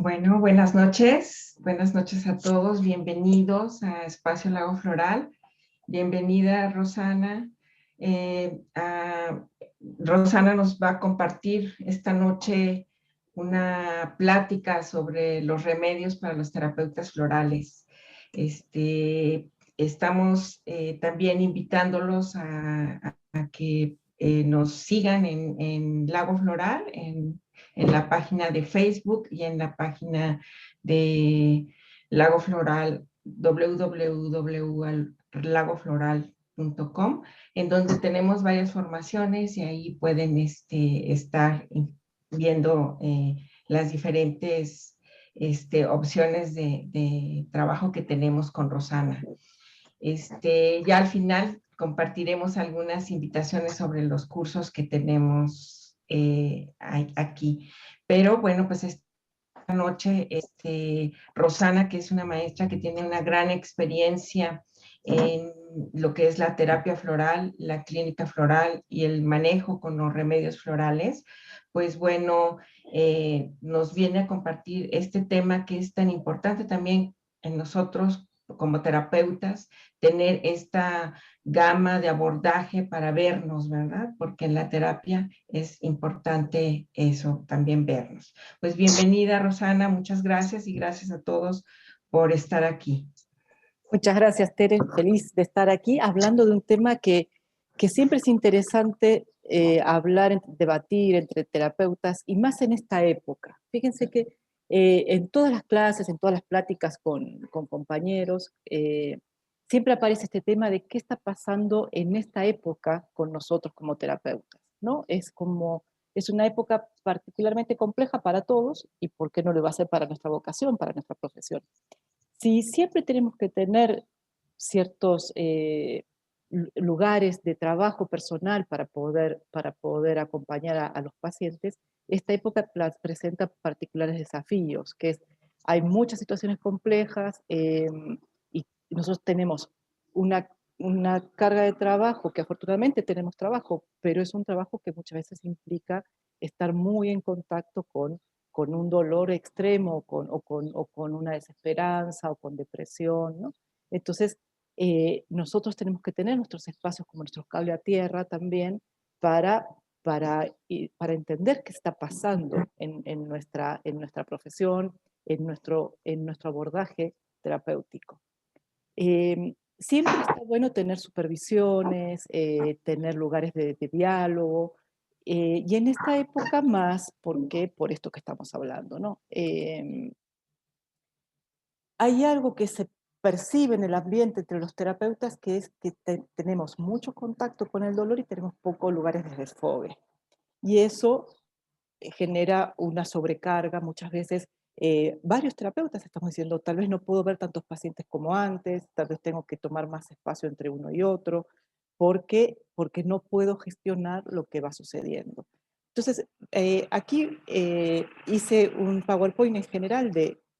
Bueno, buenas noches a todos, bienvenidos a Espacio Lago Floral, bienvenida Rosana. Rosana nos va a compartir esta noche una plática sobre los remedios para los terapeutas florales. Estamos también invitándolos a que nos sigan en Lago Floral, en la página de Facebook y en la página de Lago Floral, www.lagofloral.com, en donde tenemos varias formaciones y ahí pueden estar viendo las diferentes opciones de trabajo que tenemos con Rosana. Ya al final compartiremos algunas invitaciones sobre los cursos que tenemos aquí. Pero bueno, pues esta noche, Rosana, que es una maestra que tiene una gran experiencia en lo que es la terapia floral, la clínica floral y el manejo con los remedios florales, pues bueno, nos viene a compartir este tema que es tan importante también en nosotros como terapeutas, tener esta gama de abordaje para vernos, ¿verdad? Porque en la terapia es importante eso, también vernos. Pues bienvenida, Rosana, muchas gracias y gracias a todos por estar aquí. Muchas gracias, Tere. Feliz de estar aquí hablando de un tema que siempre es interesante hablar, debatir entre terapeutas, y más en esta época. Fíjense que en todas las clases, en todas las pláticas con compañeros, siempre aparece este tema de qué está pasando en esta época con nosotros como terapeutas, ¿no? Es una época particularmente compleja para todos, y ¿por qué no lo va a ser para nuestra vocación, para nuestra profesión? Si siempre tenemos que tener ciertos lugares de trabajo personal para poder acompañar a los pacientes, esta época presenta particulares desafíos, hay muchas situaciones complejas, y nosotros tenemos una, una carga de trabajo, que afortunadamente tenemos trabajo, pero es un trabajo que muchas veces implica estar muy en contacto con un dolor extremo o con una desesperanza o con depresión, ¿no? Entonces, nosotros tenemos que tener nuestros espacios como nuestros cable a tierra también para entender qué está pasando en nuestra profesión, en nuestro abordaje terapéutico. Siempre está bueno tener supervisiones, tener lugares de diálogo, y en esta época más, porque por esto que estamos hablando, ¿no? Hay algo que se percibe en el ambiente entre los terapeutas, que es que tenemos mucho contacto con el dolor y tenemos pocos lugares de desfogue. Y eso genera una sobrecarga. Muchas veces varios terapeutas estamos diciendo, tal vez no puedo ver tantos pacientes como antes, tal vez tengo que tomar más espacio entre uno y otro, porque no puedo gestionar lo que va sucediendo. Entonces, aquí hice un PowerPoint en general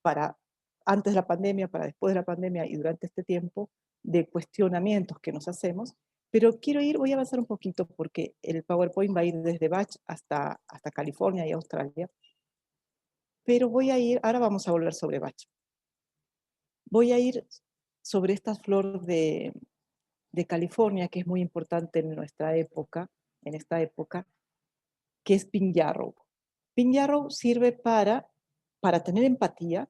para antes de la pandemia, para después de la pandemia y durante este tiempo, de cuestionamientos que nos hachemos. Pero voy a avanzar un poquito porque el PowerPoint va a ir desde Bach hasta California y Australia. Pero ahora vamos a volver sobre Bach. Voy a ir sobre esta flor de California, que es muy importante en esta época, que es Pink Yarrow. Pink Yarrow sirve para tener empatía,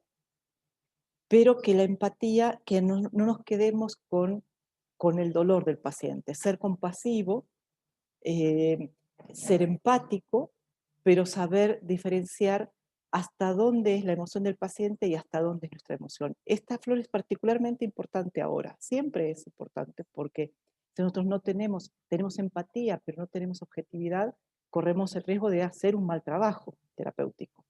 pero que la empatía, que no nos quedemos con el dolor del paciente, ser compasivo, ser empático, pero saber diferenciar hasta dónde es la emoción del paciente y hasta dónde es nuestra emoción. Esta flor es particularmente importante ahora, siempre es importante, porque si nosotros no tenemos empatía, pero no tenemos objetividad, corremos el riesgo de hacer un mal trabajo terapéutico.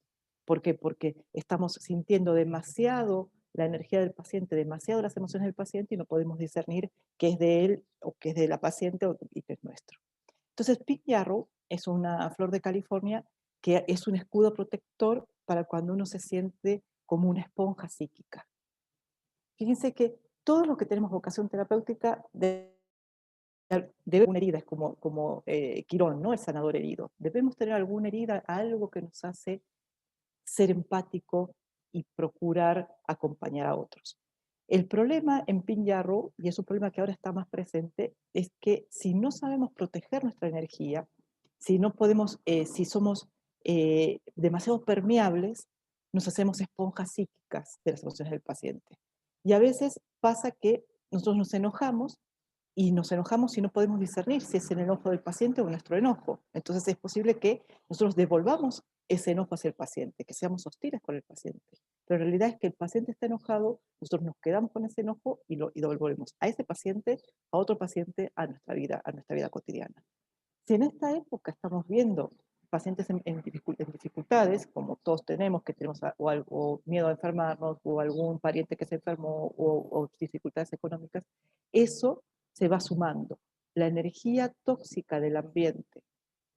¿Por qué? Porque estamos sintiendo demasiado la energía del paciente, demasiado las emociones del paciente, y no podemos discernir qué es de él o qué es de la paciente y qué es nuestro. Entonces, Pink Yarrow es una flor de California que es un escudo protector para cuando uno se siente como una esponja psíquica. Fíjense que todos los que tenemos vocación terapéutica debe una herida, es como Quirón, ¿no? El sanador herido. Debemos tener alguna herida, algo que nos hace ser empático, y procurar acompañar a otros. El problema en Pin Yarrow, y es un problema que ahora está más presente, es que si no sabemos proteger nuestra energía, si no podemos, si somos demasiado permeables, nos hacemos esponjas psíquicas de las emociones del paciente. Y a veces pasa que nosotros nos enojamos y no podemos discernir si es el enojo del paciente o nuestro enojo. Entonces es posible que nosotros devolvamos ese enojo hacia el paciente, que seamos hostiles con el paciente. Pero la realidad es que el paciente está enojado, nosotros nos quedamos con ese enojo y lo devolvemos a ese paciente, a otro paciente, a nuestra vida cotidiana. Si en esta época estamos viendo pacientes en dificultades, como todos tenemos, que tenemos o algo, miedo a enfermarnos, o algún pariente que se enfermó, o dificultades económicas, eso se va sumando. La energía tóxica del ambiente,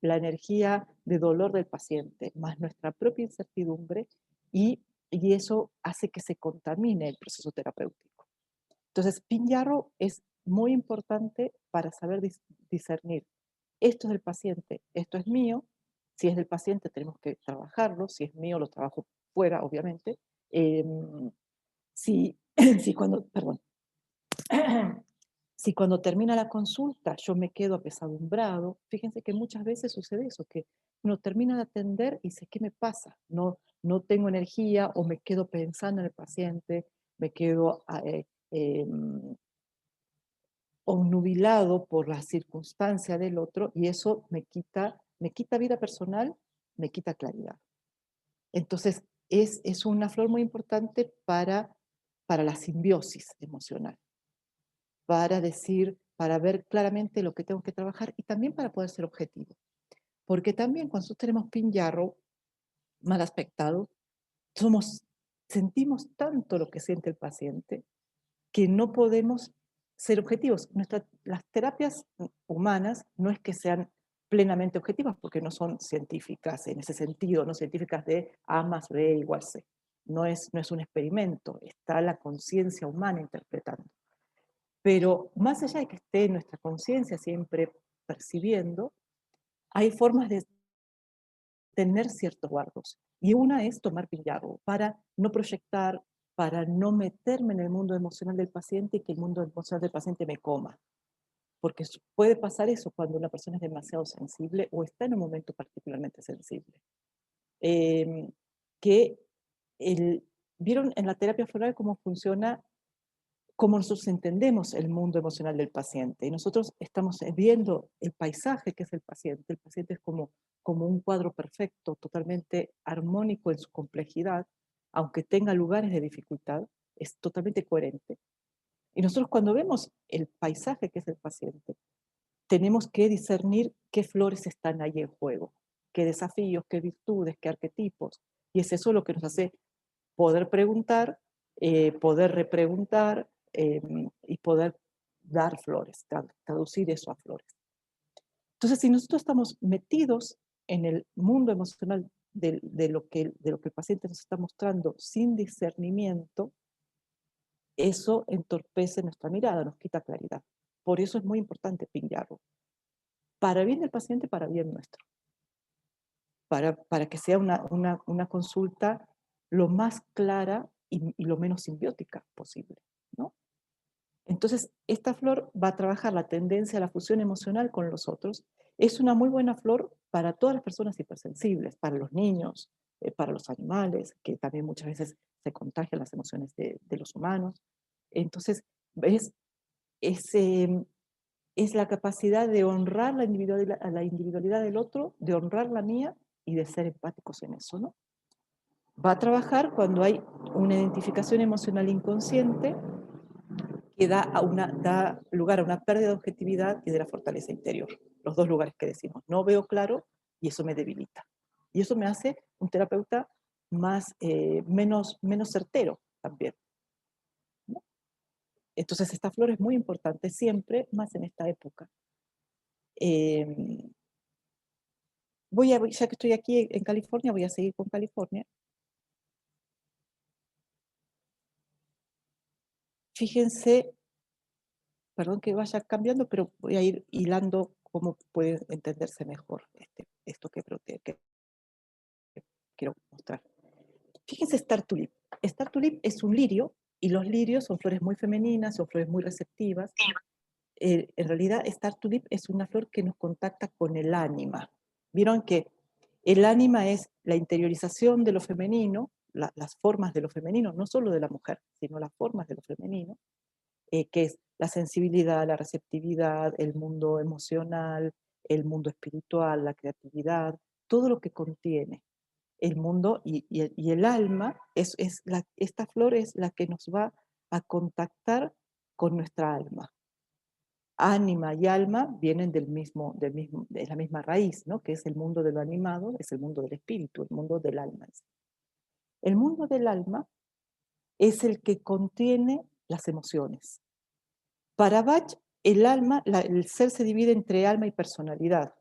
la energía de dolor del paciente, más nuestra propia incertidumbre, y eso hace que se contamine el proceso terapéutico. Entonces, Pin Yarrow es muy importante para saber discernir. Esto es del paciente, esto es mío. Si es del paciente, tenemos que trabajarlo. Si es mío, lo trabajo fuera, obviamente. Si, si cuando, perdón, si cuando termina la consulta yo me quedo apesadumbrado, fíjense que muchas veces sucede eso, que uno termina de atender y dice, ¿qué me pasa? No tengo energía o me quedo pensando en el paciente, me quedo obnubilado por la circunstancia del otro y eso me quita vida personal, me quita claridad. Entonces, es una flor muy importante para la simbiosis emocional, para decir, para ver claramente lo que tengo que trabajar y también para poder ser objetivo. Porque también cuando nosotros tenemos Pin Yarrow mal aspectado, sentimos tanto lo que siente el paciente que no podemos ser objetivos. Las terapias humanas no es que sean plenamente objetivas, porque no son científicas en ese sentido, no científicas de A más B igual C. No es un experimento, está la conciencia humana interpretando. Pero más allá de que esté nuestra conciencia siempre percibiendo, hay formas de tener ciertos guardos. Y una es tomar Pin Yarrow para no proyectar, para no meterme en el mundo emocional del paciente y que el mundo emocional del paciente me coma. Porque puede pasar eso cuando una persona es demasiado sensible o está en un momento particularmente sensible. Que ¿vieron en la terapia floral cómo funciona, cómo nosotros entendemos el mundo emocional del paciente? Y nosotros estamos viendo el paisaje que es el paciente. El paciente es como un cuadro perfecto, totalmente armónico en su complejidad, aunque tenga lugares de dificultad, es totalmente coherente. Y nosotros cuando vemos el paisaje que es el paciente, tenemos que discernir qué flores están ahí en juego, qué desafíos, qué virtudes, qué arquetipos. Y es eso lo que nos hace poder preguntar, poder repreguntar y poder dar flores, traducir eso a flores. Entonces, si nosotros estamos metidos en el mundo emocional de lo que el paciente nos está mostrando sin discernimiento, eso entorpece nuestra mirada, nos quita claridad. Por eso es muy importante Pin Yarrow. Para bien del paciente, para bien nuestro. Para que sea una consulta lo más clara y lo menos simbiótica posible, ¿no? Entonces, esta flor va a trabajar la tendencia a la fusión emocional con los otros. Es una muy buena flor para todas las personas hipersensibles, para los niños, para los animales, que también muchas veces se contagian las emociones de los humanos. Entonces, es la capacidad de honrar la individualidad del otro, de honrar la mía y de ser empáticos en eso, ¿no? Va a trabajar cuando hay una identificación emocional inconsciente que da lugar a una pérdida de objetividad y de la fortaleza interior. Los dos lugares que decimos. No veo claro y eso me debilita. Y eso me hace un terapeuta menos certero también, ¿no? Entonces esta flor es muy importante siempre, más en esta época. Ya que estoy aquí en California, voy a seguir con California. Fíjense, perdón que vaya cambiando, pero voy a ir hilando cómo puede entenderse mejor esto que quiero mostrar. Fíjense Star Tulip. Star Tulip es un lirio, y los lirios son flores muy femeninas, son flores muy receptivas. En realidad, Star Tulip es una flor que nos contacta con el ánima. Vieron que el ánima es la interiorización de lo femenino, las formas de lo femenino, no solo de la mujer, sino las formas de lo femenino, que es la sensibilidad, la receptividad, el mundo emocional, el mundo espiritual, la creatividad, todo lo que contiene el mundo y el alma, esta flor es la que nos va a contactar con nuestra alma. Ánima y alma vienen de la misma raíz, ¿no? Que es el mundo de lo animado, es el mundo del espíritu, el mundo del alma. El mundo del alma es el que contiene las emociones. Para Bach, el alma, el ser se divide entre alma y personalidad,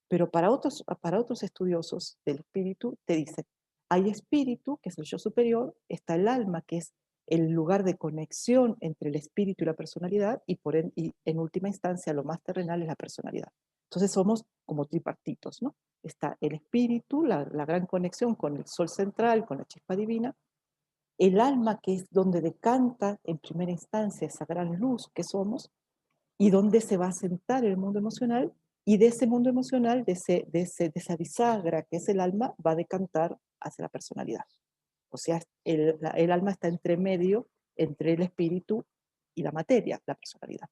pero para otros estudiosos del espíritu te dicen, hay espíritu, que es el yo superior, está el alma, que es el lugar de conexión entre el espíritu y la personalidad, y en última instancia lo más terrenal es la personalidad. Entonces somos como tripartitos, ¿no? Está el espíritu, la gran conexión con el sol central, con la chispa divina, el alma, que es donde decanta en primera instancia esa gran luz que somos, y donde se va a sentar el mundo emocional, y de ese mundo emocional, de esa bisagra que es el alma, va a decantar hacia la personalidad. O sea, el alma está entre medio, entre el espíritu y la materia, la personalidad.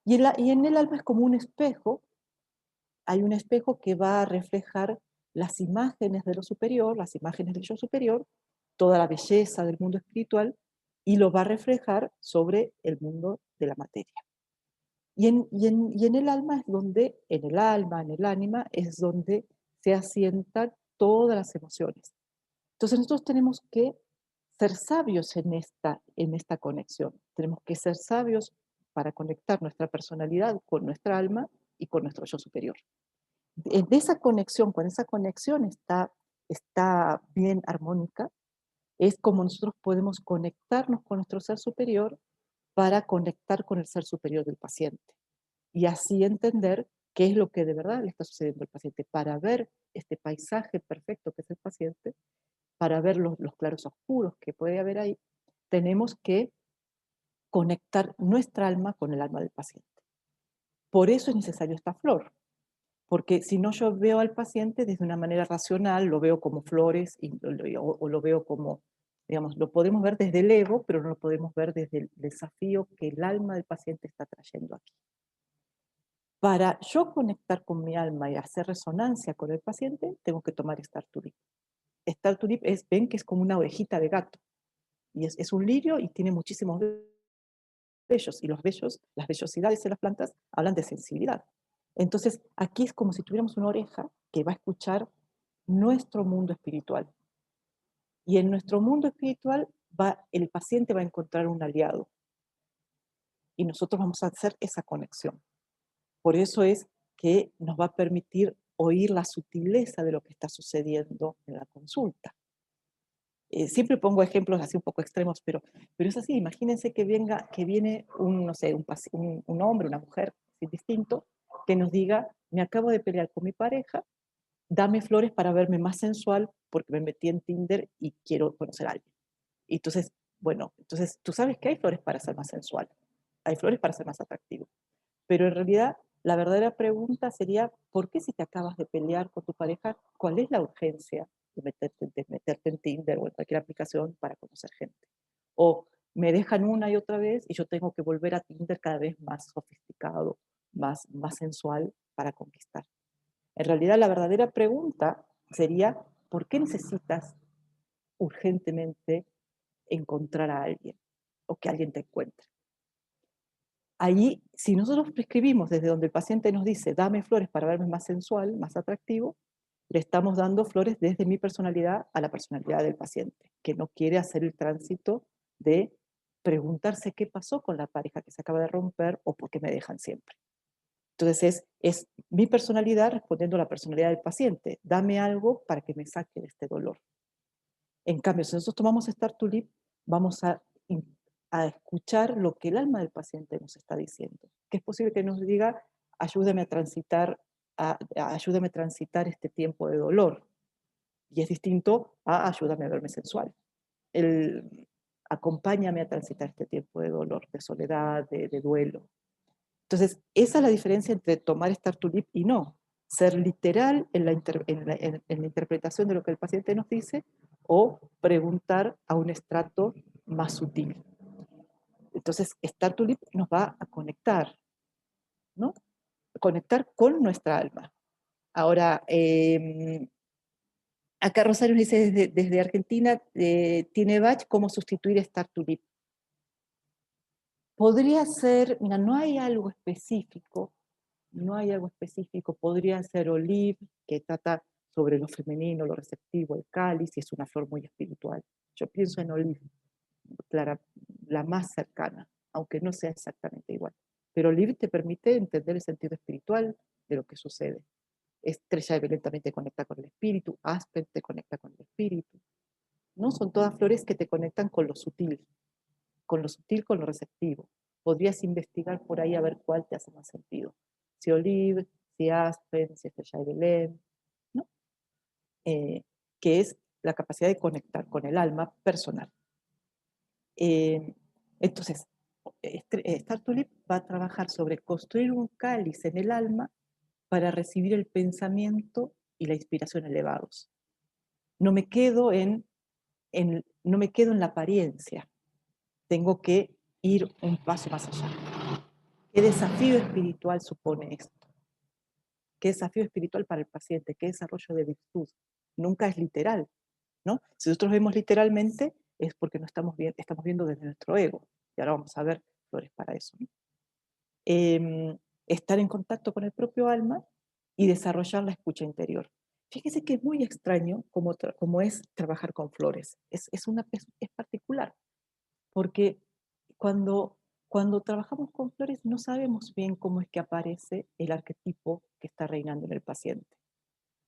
Y en el alma es como un espejo, hay un espejo que va a reflejar las imágenes de lo superior, las imágenes del yo superior, toda la belleza del mundo espiritual, y lo va a reflejar sobre el mundo de la materia. Y en el alma es donde, en el alma, en el ánima, es donde se asientan todas las emociones. Entonces nosotros tenemos que ser sabios en esta conexión. Tenemos que ser sabios para conectar nuestra personalidad con nuestra alma y con nuestro yo superior. De esa conexión, cuando esa conexión está bien armónica, es como nosotros podemos conectarnos con nuestro ser superior para conectar con el ser superior del paciente y así entender qué es lo que de verdad le está sucediendo al paciente, para ver este paisaje perfecto que es el paciente, para ver los claros oscuros que puede haber ahí, tenemos que conectar nuestra alma con el alma del paciente. Por eso es necesario esta flor, porque si no yo veo al paciente desde una manera racional, lo veo como flores o lo veo como, digamos, lo podemos ver desde el ego, pero no lo podemos ver desde el desafío que el alma del paciente está trayendo aquí. Para yo conectar con mi alma y hacer resonancia con el paciente, tengo que tomar Star Tulip. Star Tulip ven que es como una orejita de gato, y es un lirio y tiene muchísimos vellos, y los vellos, las vellosidades de las plantas hablan de sensibilidad. Entonces, aquí es como si tuviéramos una oreja que va a escuchar nuestro mundo espiritual. Y en nuestro mundo espiritual el paciente va a encontrar un aliado, y nosotros vamos a hacer esa conexión. Por eso es que nos va a permitir oír la sutileza de lo que está sucediendo en la consulta. Siempre pongo ejemplos así un poco extremos, pero es así. Imagínense que viene no sé, un hombre, una mujer distinto, que nos diga, me acabo de pelear con mi pareja, dame flores para verme más sensual porque me metí en Tinder y quiero conocer a alguien. Y entonces, bueno, entonces tú sabes que hay flores para ser más sensual, hay flores para ser más atractivo. Pero en realidad, la verdadera pregunta sería, ¿por qué si te acabas de pelear con tu pareja, cuál es la urgencia de meterte en Tinder o en cualquier aplicación para conocer gente? O me dejan una y otra vez y yo tengo que volver a Tinder cada vez más sofisticado, más sensual para conquistar. En realidad, la verdadera pregunta sería, ¿por qué necesitas urgentemente encontrar a alguien o que alguien te encuentre? Allí, si nosotros prescribimos desde donde el paciente nos dice, dame flores para verme más sensual, más atractivo, le estamos dando flores desde mi personalidad a la personalidad del paciente, que no quiere hacer el tránsito de preguntarse qué pasó con la pareja que se acaba de romper o por qué me dejan siempre. Entonces es mi personalidad respondiendo a la personalidad del paciente. Dame algo para que me saque de este dolor. En cambio, si nosotros tomamos Star Tulip, vamos a escuchar lo que el alma del paciente nos está diciendo. Que es posible que nos diga, ayúdame a ayúdame a transitar este tiempo de dolor. Y es distinto a ayúdame a verme sensual. el acompáñame a transitar este tiempo de dolor, de soledad, de duelo. Entonces, esa es la diferencia entre tomar Start to Live y no. Ser literal en la interpretación de lo que el paciente nos dice o preguntar a un estrato más sutil. Entonces, Start to Live nos va a conectar, ¿no? Conectar con nuestra alma. Ahora, acá Rosario nos dice desde Argentina, tiene Bach cómo sustituir Start to Live. Podría ser, mira, no hay algo específico, podría ser Olive, que trata sobre lo femenino, lo receptivo, el cáliz, y es una flor muy espiritual. Yo pienso en Olive, Clara, la más cercana, aunque no sea exactamente igual. Pero Olive te permite entender el sentido espiritual de lo que sucede. Estrella de Belén también te conecta con el espíritu, Aspen te conecta con el espíritu. ¿No? Son todas flores que te conectan con lo sutil, con lo receptivo. Podrías investigar por ahí a ver cuál te hace más sentido. Si Olive, si Aspen, si Estrella de Belén, ¿no? Que es la capacidad de conectar con el alma personal. Entonces, Star Tulip va a trabajar sobre construir un cáliz en el alma para recibir el pensamiento y la inspiración elevados. No me quedo no me quedo en la apariencia, tengo que ir un paso más allá. ¿Qué desafío espiritual supone esto? ¿Qué desafío espiritual para el paciente? ¿Qué desarrollo de virtud? Nunca es literal, ¿no? Si nosotros vemos literalmente es porque no estamos viendo desde nuestro ego. Y ahora vamos a ver flores para eso, ¿no? Estar en contacto con el propio alma y desarrollar la escucha interior. Fíjese que es muy extraño como es trabajar con flores. Es particular, porque cuando trabajamos con flores no sabemos bien cómo es que aparece el arquetipo que está reinando en el paciente.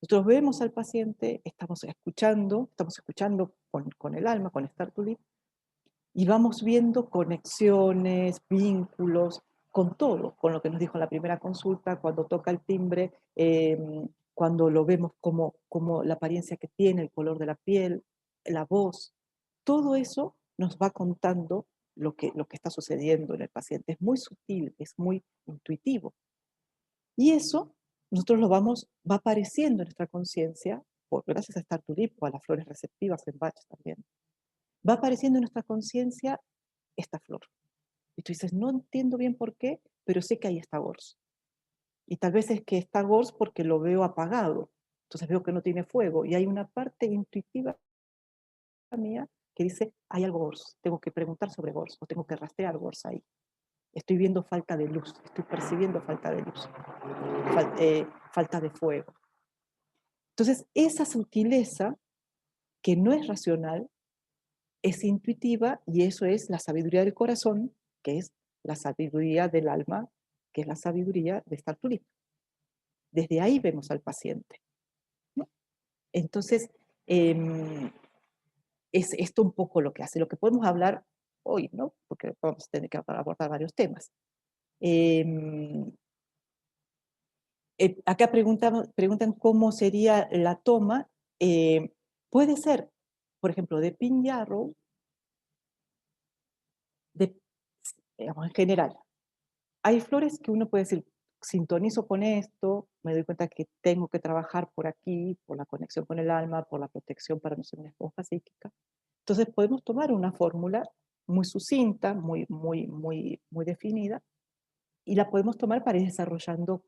Nosotros vemos al paciente, estamos escuchando con el alma, con Start to Live, y vamos viendo conexiones, vínculos, con todo, con lo que nos dijo en la primera consulta, cuando toca el timbre, cuando lo vemos como la apariencia que tiene, el color de la piel, la voz, todo eso nos va contando lo que está sucediendo en el paciente. Es muy sutil, es muy intuitivo. Y eso nosotros va apareciendo en nuestra conciencia, gracias a Start to Live o a las flores receptivas en Bach también. Va apareciendo en nuestra conciencia esta flor. Y tú dices, no entiendo bien por qué, pero sé que ahí está Gors. Y tal vez es que está Gors porque lo veo apagado. Entonces veo que no tiene fuego. Y hay una parte intuitiva mía que dice, hay algo Gors. Tengo que preguntar sobre Gors o tengo que rastrear Gors ahí. Estoy viendo falta de luz, estoy percibiendo falta de luz, falta de fuego. Entonces, esa sutileza, que no es racional, es intuitiva, y eso es la sabiduría del corazón, que es la sabiduría del alma, que es la sabiduría de Start to Live. Desde ahí vemos al paciente, ¿no? Entonces, es esto un poco lo que hace, lo que podemos hablar hoy, ¿no? Porque vamos a tener que abordar varios temas. Acá preguntan cómo sería la toma. Puede ser, por ejemplo, de Pin Yarrow, digamos, en general. Hay flores que uno puede decir, sintonizo con esto, me doy cuenta que tengo que trabajar por aquí, por la conexión con el alma, por la protección para no ser una esponja psíquica. Entonces podemos tomar una fórmula muy sucinta, muy definida, y la podemos tomar para ir desarrollando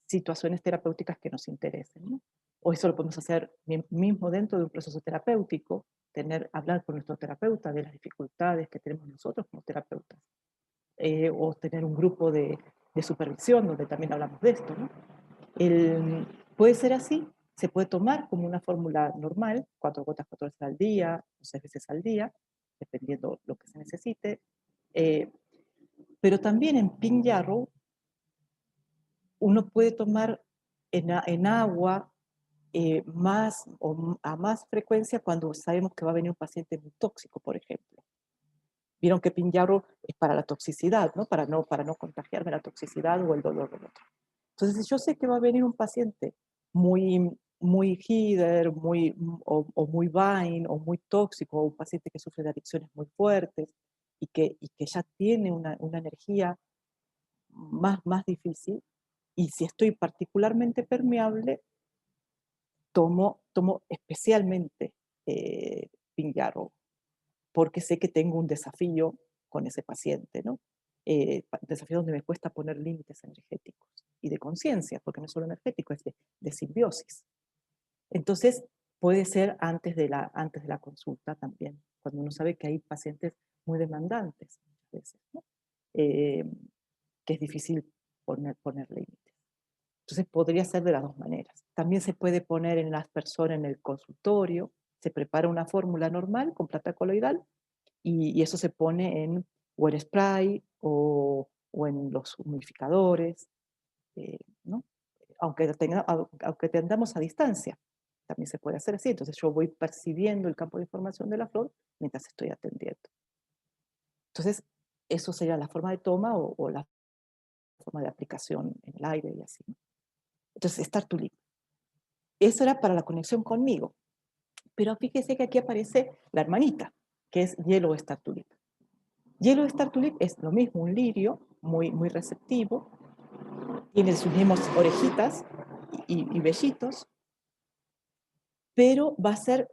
situaciones terapéuticas que nos interesen, ¿no? O eso lo podemos hacer mismo dentro de un proceso terapéutico, hablar con nuestro terapeuta de las dificultades que tenemos nosotros como terapeutas, o tener un grupo de supervisión donde también hablamos de esto, ¿no? Puede ser así, se puede tomar como una fórmula normal, 4 gotas 4 veces al día, o 6 veces al día, dependiendo lo que se necesite. Pero también en Pin Yarrow uno puede tomar en agua a más frecuencia cuando sabemos que va a venir un paciente muy tóxico, por ejemplo. Vieron que Pin Yarrow es para la toxicidad, ¿no? Para no contagiarme la toxicidad o el dolor del otro. Entonces, si yo sé que va a venir un paciente muy muy healer, o muy vain, o muy tóxico, o un paciente que sufre de adicciones muy fuertes y que ya tiene una energía más difícil, y si estoy particularmente permeable, tomo especialmente Pink Yarrow, porque sé que tengo un desafío con ese paciente, ¿no? Desafío donde me cuesta poner límites energéticos y de conciencia, porque no es solo energético, es de simbiosis. Entonces, puede ser antes de la consulta también, cuando uno sabe que hay pacientes muy demandantes muchas veces, ¿no? Eh, que es difícil poner límites. Entonces, podría ser de las dos maneras. También se puede poner en las personas en el consultorio, se prepara una fórmula normal con plata coloidal y eso se pone o en spray o en los humidificadores, ¿no? Aunque tengamos a distancia, también se puede hacer así. Entonces yo voy percibiendo el campo de información de la flor mientras estoy atendiendo. Entonces, eso sería la forma de toma o la forma de aplicación en el aire y así. Entonces, Star Tulip. Eso era para la conexión conmigo. Pero fíjese que aquí aparece la hermanita, que es Yellow Star Tulip. Yellow Star Tulip es lo mismo, un lirio muy receptivo, tiene sus mismas orejitas y vellitos, pero va a ser,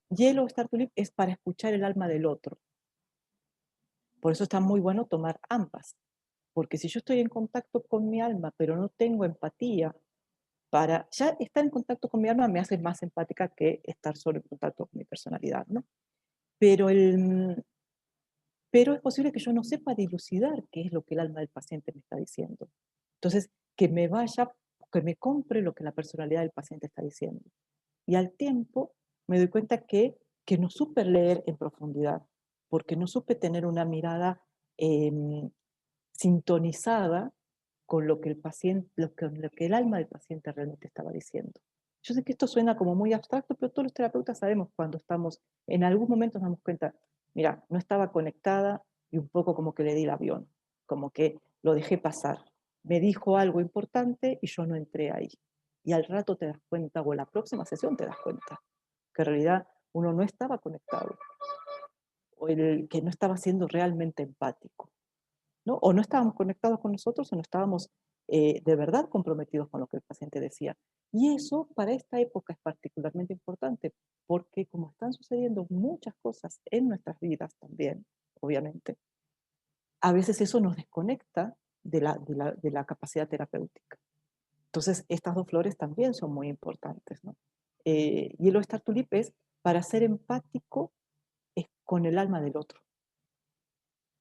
Yellow Star Tulip es para escuchar el alma del otro. Por eso está muy bueno tomar ambas, porque si yo estoy en contacto con mi alma, pero no tengo empatía, ya estar en contacto con mi alma me hace más empática que estar solo en contacto con mi personalidad, ¿no? Pero, pero es posible que yo no sepa dilucidar qué es lo que el alma del paciente me está diciendo. Entonces, que me compre lo que la personalidad del paciente está diciendo. Y al tiempo me doy cuenta que no supe leer en profundidad, porque no supe tener una mirada sintonizada con lo que el paciente, lo que el alma del paciente realmente estaba diciendo. Yo sé que esto suena como muy abstracto, pero todos los terapeutas sabemos cuando estamos, en algún momento nos damos cuenta, mira, no estaba conectada y un poco como que le di el avión, como que lo dejé pasar. Me dijo algo importante y yo no entré ahí. Y al rato te das cuenta, o en la próxima sesión te das cuenta, que en realidad uno no estaba conectado, o que no estaba siendo realmente empático, ¿no? O no estábamos conectados con nosotros o no estábamos de verdad comprometidos con lo que el paciente decía. Y eso para esta época es particularmente importante, porque como están sucediendo muchas cosas en nuestras vidas también, obviamente, a veces eso nos desconecta de la capacidad terapéutica. Entonces, estas dos flores también son muy importantes, ¿no? Y el Star Tulip es para ser empático con el alma del otro.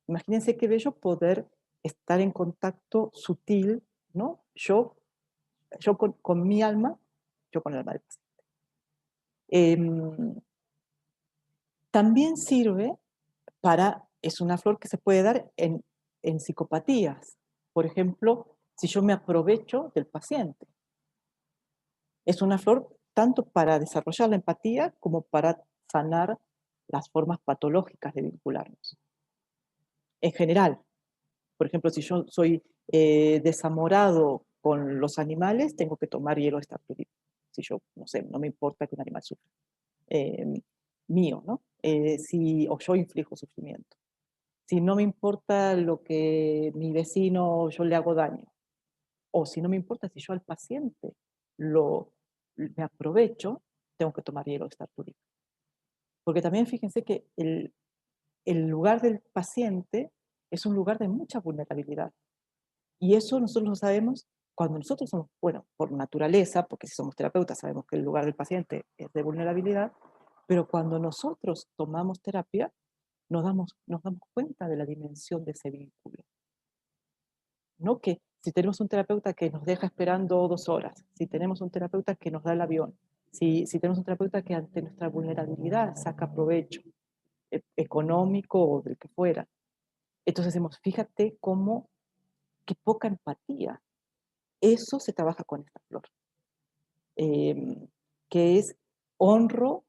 Imagínense qué bello poder estar en contacto sutil, ¿no? Yo con mi alma, yo con el alma del paciente. También sirve es una flor que se puede dar en psicopatías. Por ejemplo, si yo me aprovecho del paciente. Es una flor tanto para desarrollar la empatía como para sanar las formas patológicas de vincularnos. En general, por ejemplo, si yo soy desamorado con los animales, tengo que tomar hielo Star Tulip. Si yo, no sé, no me importa que un animal sufra. Mío, ¿no? O yo inflijo sufrimiento. Si no me importa lo que mi vecino, yo le hago daño. O si no me importa si yo al paciente me aprovecho, tengo que tomar hielo Star Tulip. Porque también fíjense que el lugar del paciente es un lugar de mucha vulnerabilidad. Y eso nosotros lo sabemos cuando nosotros somos, bueno, por naturaleza, porque si somos terapeutas sabemos que el lugar del paciente es de vulnerabilidad, pero cuando nosotros tomamos terapia, nos damos cuenta de la dimensión de ese vínculo. ¿No? Que si tenemos un terapeuta que nos deja esperando 2 horas, si tenemos un terapeuta que nos da el avión, si tenemos un terapeuta que ante nuestra vulnerabilidad saca provecho económico o del que fuera. Entonces decimos, fíjate qué poca empatía. Eso se trabaja con esta flor. Que es honro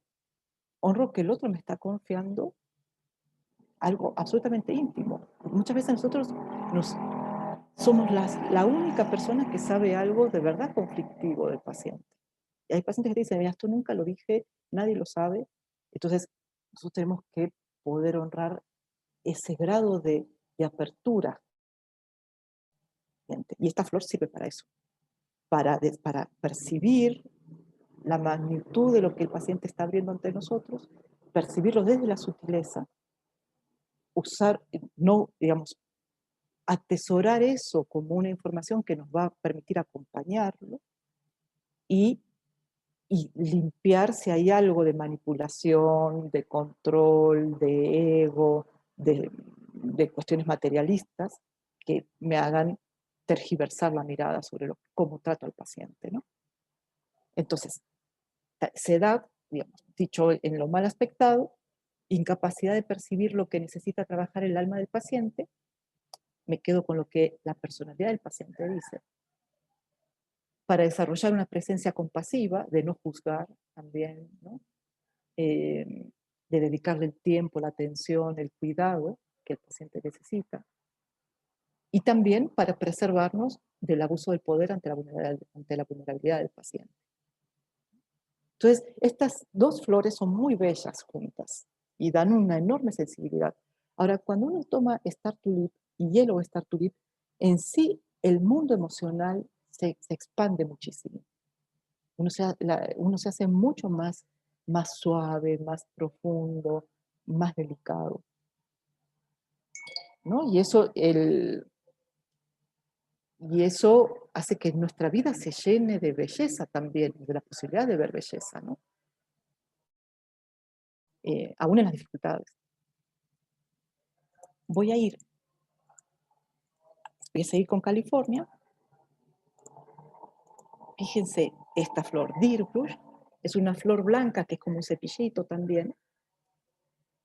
que el otro me está confiando algo absolutamente íntimo. Muchas veces nosotros somos la única persona que sabe algo de verdad conflictivo del paciente. hay pacientes que te dicen, mira, esto nunca lo dije, nadie lo sabe. Entonces, nosotros tenemos que poder honrar ese grado de apertura. Y esta flor sirve para eso, para percibir la magnitud de lo que el paciente está abriendo ante nosotros, percibirlo desde la sutileza, usar, no, digamos, atesorar eso como una información que nos va a permitir acompañarlo y, y limpiar si hay algo de manipulación, de control, de ego, de cuestiones materialistas que me hagan tergiversar la mirada sobre cómo trato al paciente, ¿no? Entonces, se da, digamos, dicho en lo mal aspectado, incapacidad de percibir lo que necesita trabajar el alma del paciente, me quedo con lo que la personalidad del paciente dice, para desarrollar una presencia compasiva, de no juzgar también, ¿no? De dedicarle el tiempo, la atención, el cuidado que el paciente necesita, y también para preservarnos del abuso del poder ante la vulnerabilidad del paciente. Entonces, estas dos flores son muy bellas juntas y dan una enorme sensibilidad. Ahora, cuando uno toma Star Tulip y Yellow Star Tulip, en sí el mundo emocional se expande muchísimo. Uno se hace mucho más suave, más profundo, más delicado, ¿no? Y eso hace que nuestra vida se llene de belleza también, de la posibilidad de ver belleza, ¿no? Aún en las dificultades. Voy a seguir con California. Fíjense, esta flor, Deerbrush, es una flor blanca que es como un cepillito también,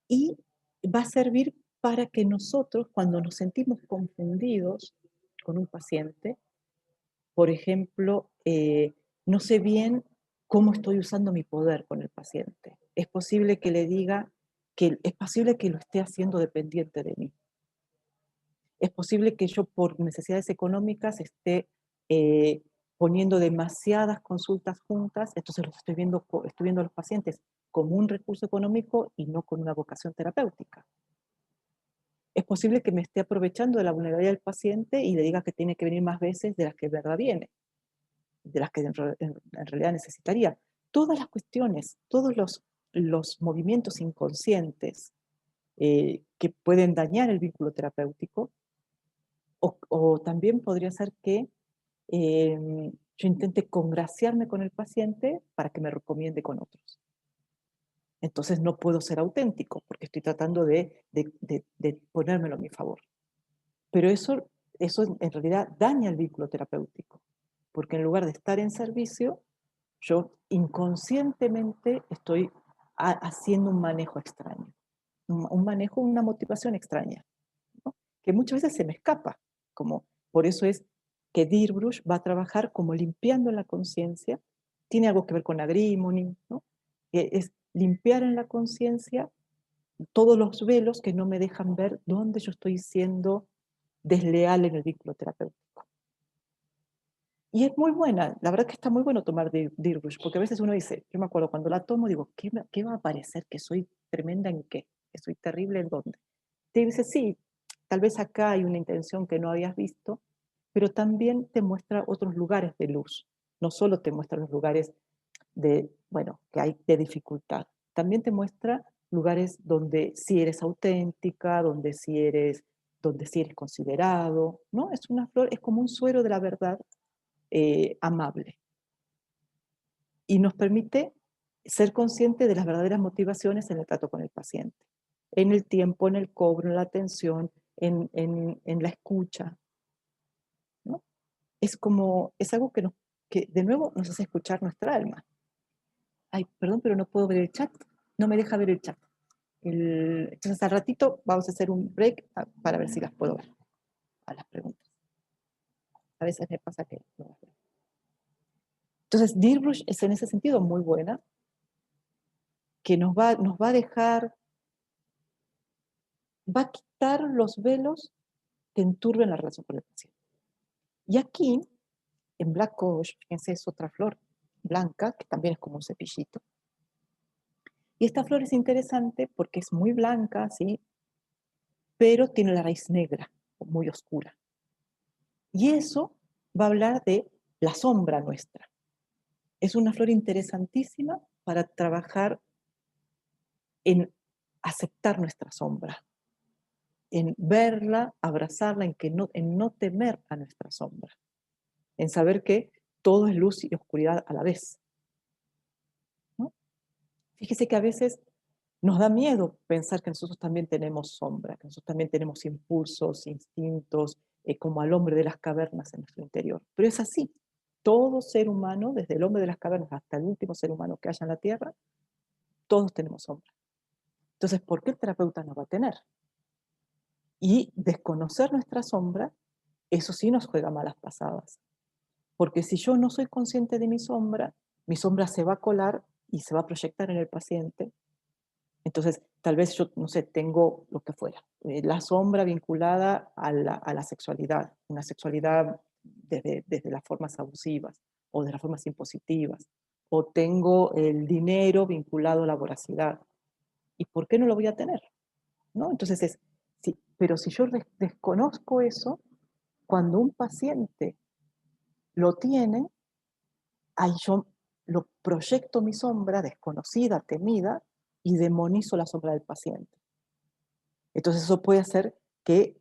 y va a servir para que nosotros, cuando nos sentimos confundidos con un paciente, por ejemplo, no sé bien cómo estoy usando mi poder con el paciente. Es posible que le diga que es posible que lo esté haciendo dependiente de mí. Es posible que yo por necesidades económicas esté poniendo demasiadas consultas juntas, entonces estoy viendo a los pacientes como un recurso económico y no con una vocación terapéutica. Es posible que me esté aprovechando de la vulnerabilidad del paciente y le diga que tiene que venir más veces de las que de verdad viene, de las que en realidad necesitaría. Todas las cuestiones, todos los movimientos inconscientes que pueden dañar el vínculo terapéutico, o también podría ser que yo intente congraciarme con el paciente para que me recomiende con otros. Entonces no puedo ser auténtico porque estoy tratando de ponérmelo a mi favor. Pero eso en realidad daña el vínculo terapéutico, porque en lugar de estar en servicio, yo inconscientemente estoy haciendo un manejo extraño, un manejo, una motivación extraña, ¿no? Que muchas veces se me escapa. Por eso es que Deerbrush va a trabajar como limpiando en la conciencia, tiene algo que ver con agrimony, ¿no? Es limpiar en la conciencia todos los velos que no me dejan ver dónde yo estoy siendo desleal en el vínculo terapéutico. Y es muy buena, la verdad que está muy bueno tomar Deerbrush, porque a veces uno dice, yo me acuerdo cuando la tomo, digo, ¿qué va a parecer? ¿Que soy tremenda en qué? ¿Que soy terrible en dónde? Te dice, sí, tal vez acá hay una intención que no habías visto, pero también te muestra otros lugares de luz. No solo te muestra los lugares que hay de dificultad, también te muestra lugares donde sí eres auténtica, donde sí eres considerado, ¿no? Es una flor, es como un suero de la verdad amable. Y nos permite ser consciente de las verdaderas motivaciones en el trato con el paciente. En el tiempo, en el cobro, en la atención, en la escucha, ¿no? Es algo que de nuevo nos hace escuchar nuestra alma. Ay, perdón, pero no puedo ver el chat. No me deja ver el chat. Entonces al ratito vamos a hacer un break para ver si las puedo ver, a las preguntas. A veces me pasa que no las veo. Entonces Deerbrush es en ese sentido muy buena, que nos va a dejar, va a quitar los velos que enturben la relación con el paciente. Y aquí, en Black Coach, fíjense, es otra flor, blanca, que también es como un cepillito. Y esta flor es interesante porque es muy blanca, ¿sí? Pero tiene la raíz negra, muy oscura. Y eso va a hablar de la sombra nuestra. Es una flor interesantísima para trabajar en aceptar nuestra sombra, en verla, abrazarla, en no temer a nuestra sombra, en saber que todo es luz y oscuridad a la vez, ¿no? Fíjese que a veces nos da miedo pensar que nosotros también tenemos sombra, que nosotros también tenemos impulsos, instintos, como al hombre de las cavernas en nuestro interior. Pero es así. Todo ser humano, desde el hombre de las cavernas hasta el último ser humano que haya en la Tierra, todos tenemos sombra. Entonces, ¿por qué el terapeuta no va a tener? Y desconocer nuestra sombra, eso sí nos juega malas pasadas. Porque si yo no soy consciente de mi sombra se va a colar y se va a proyectar en el paciente. Entonces, tal vez yo, no sé, tengo lo que fuera, la sombra vinculada a la sexualidad, una sexualidad desde las formas abusivas o de las formas impositivas, o tengo el dinero vinculado a la voracidad. ¿Y por qué no lo voy a tener? ¿No? Entonces, sí, pero si yo desconozco eso, cuando un paciente lo tiene, ahí yo lo proyecto mi sombra desconocida, temida, y demonizo la sombra del paciente. Entonces eso puede hacer que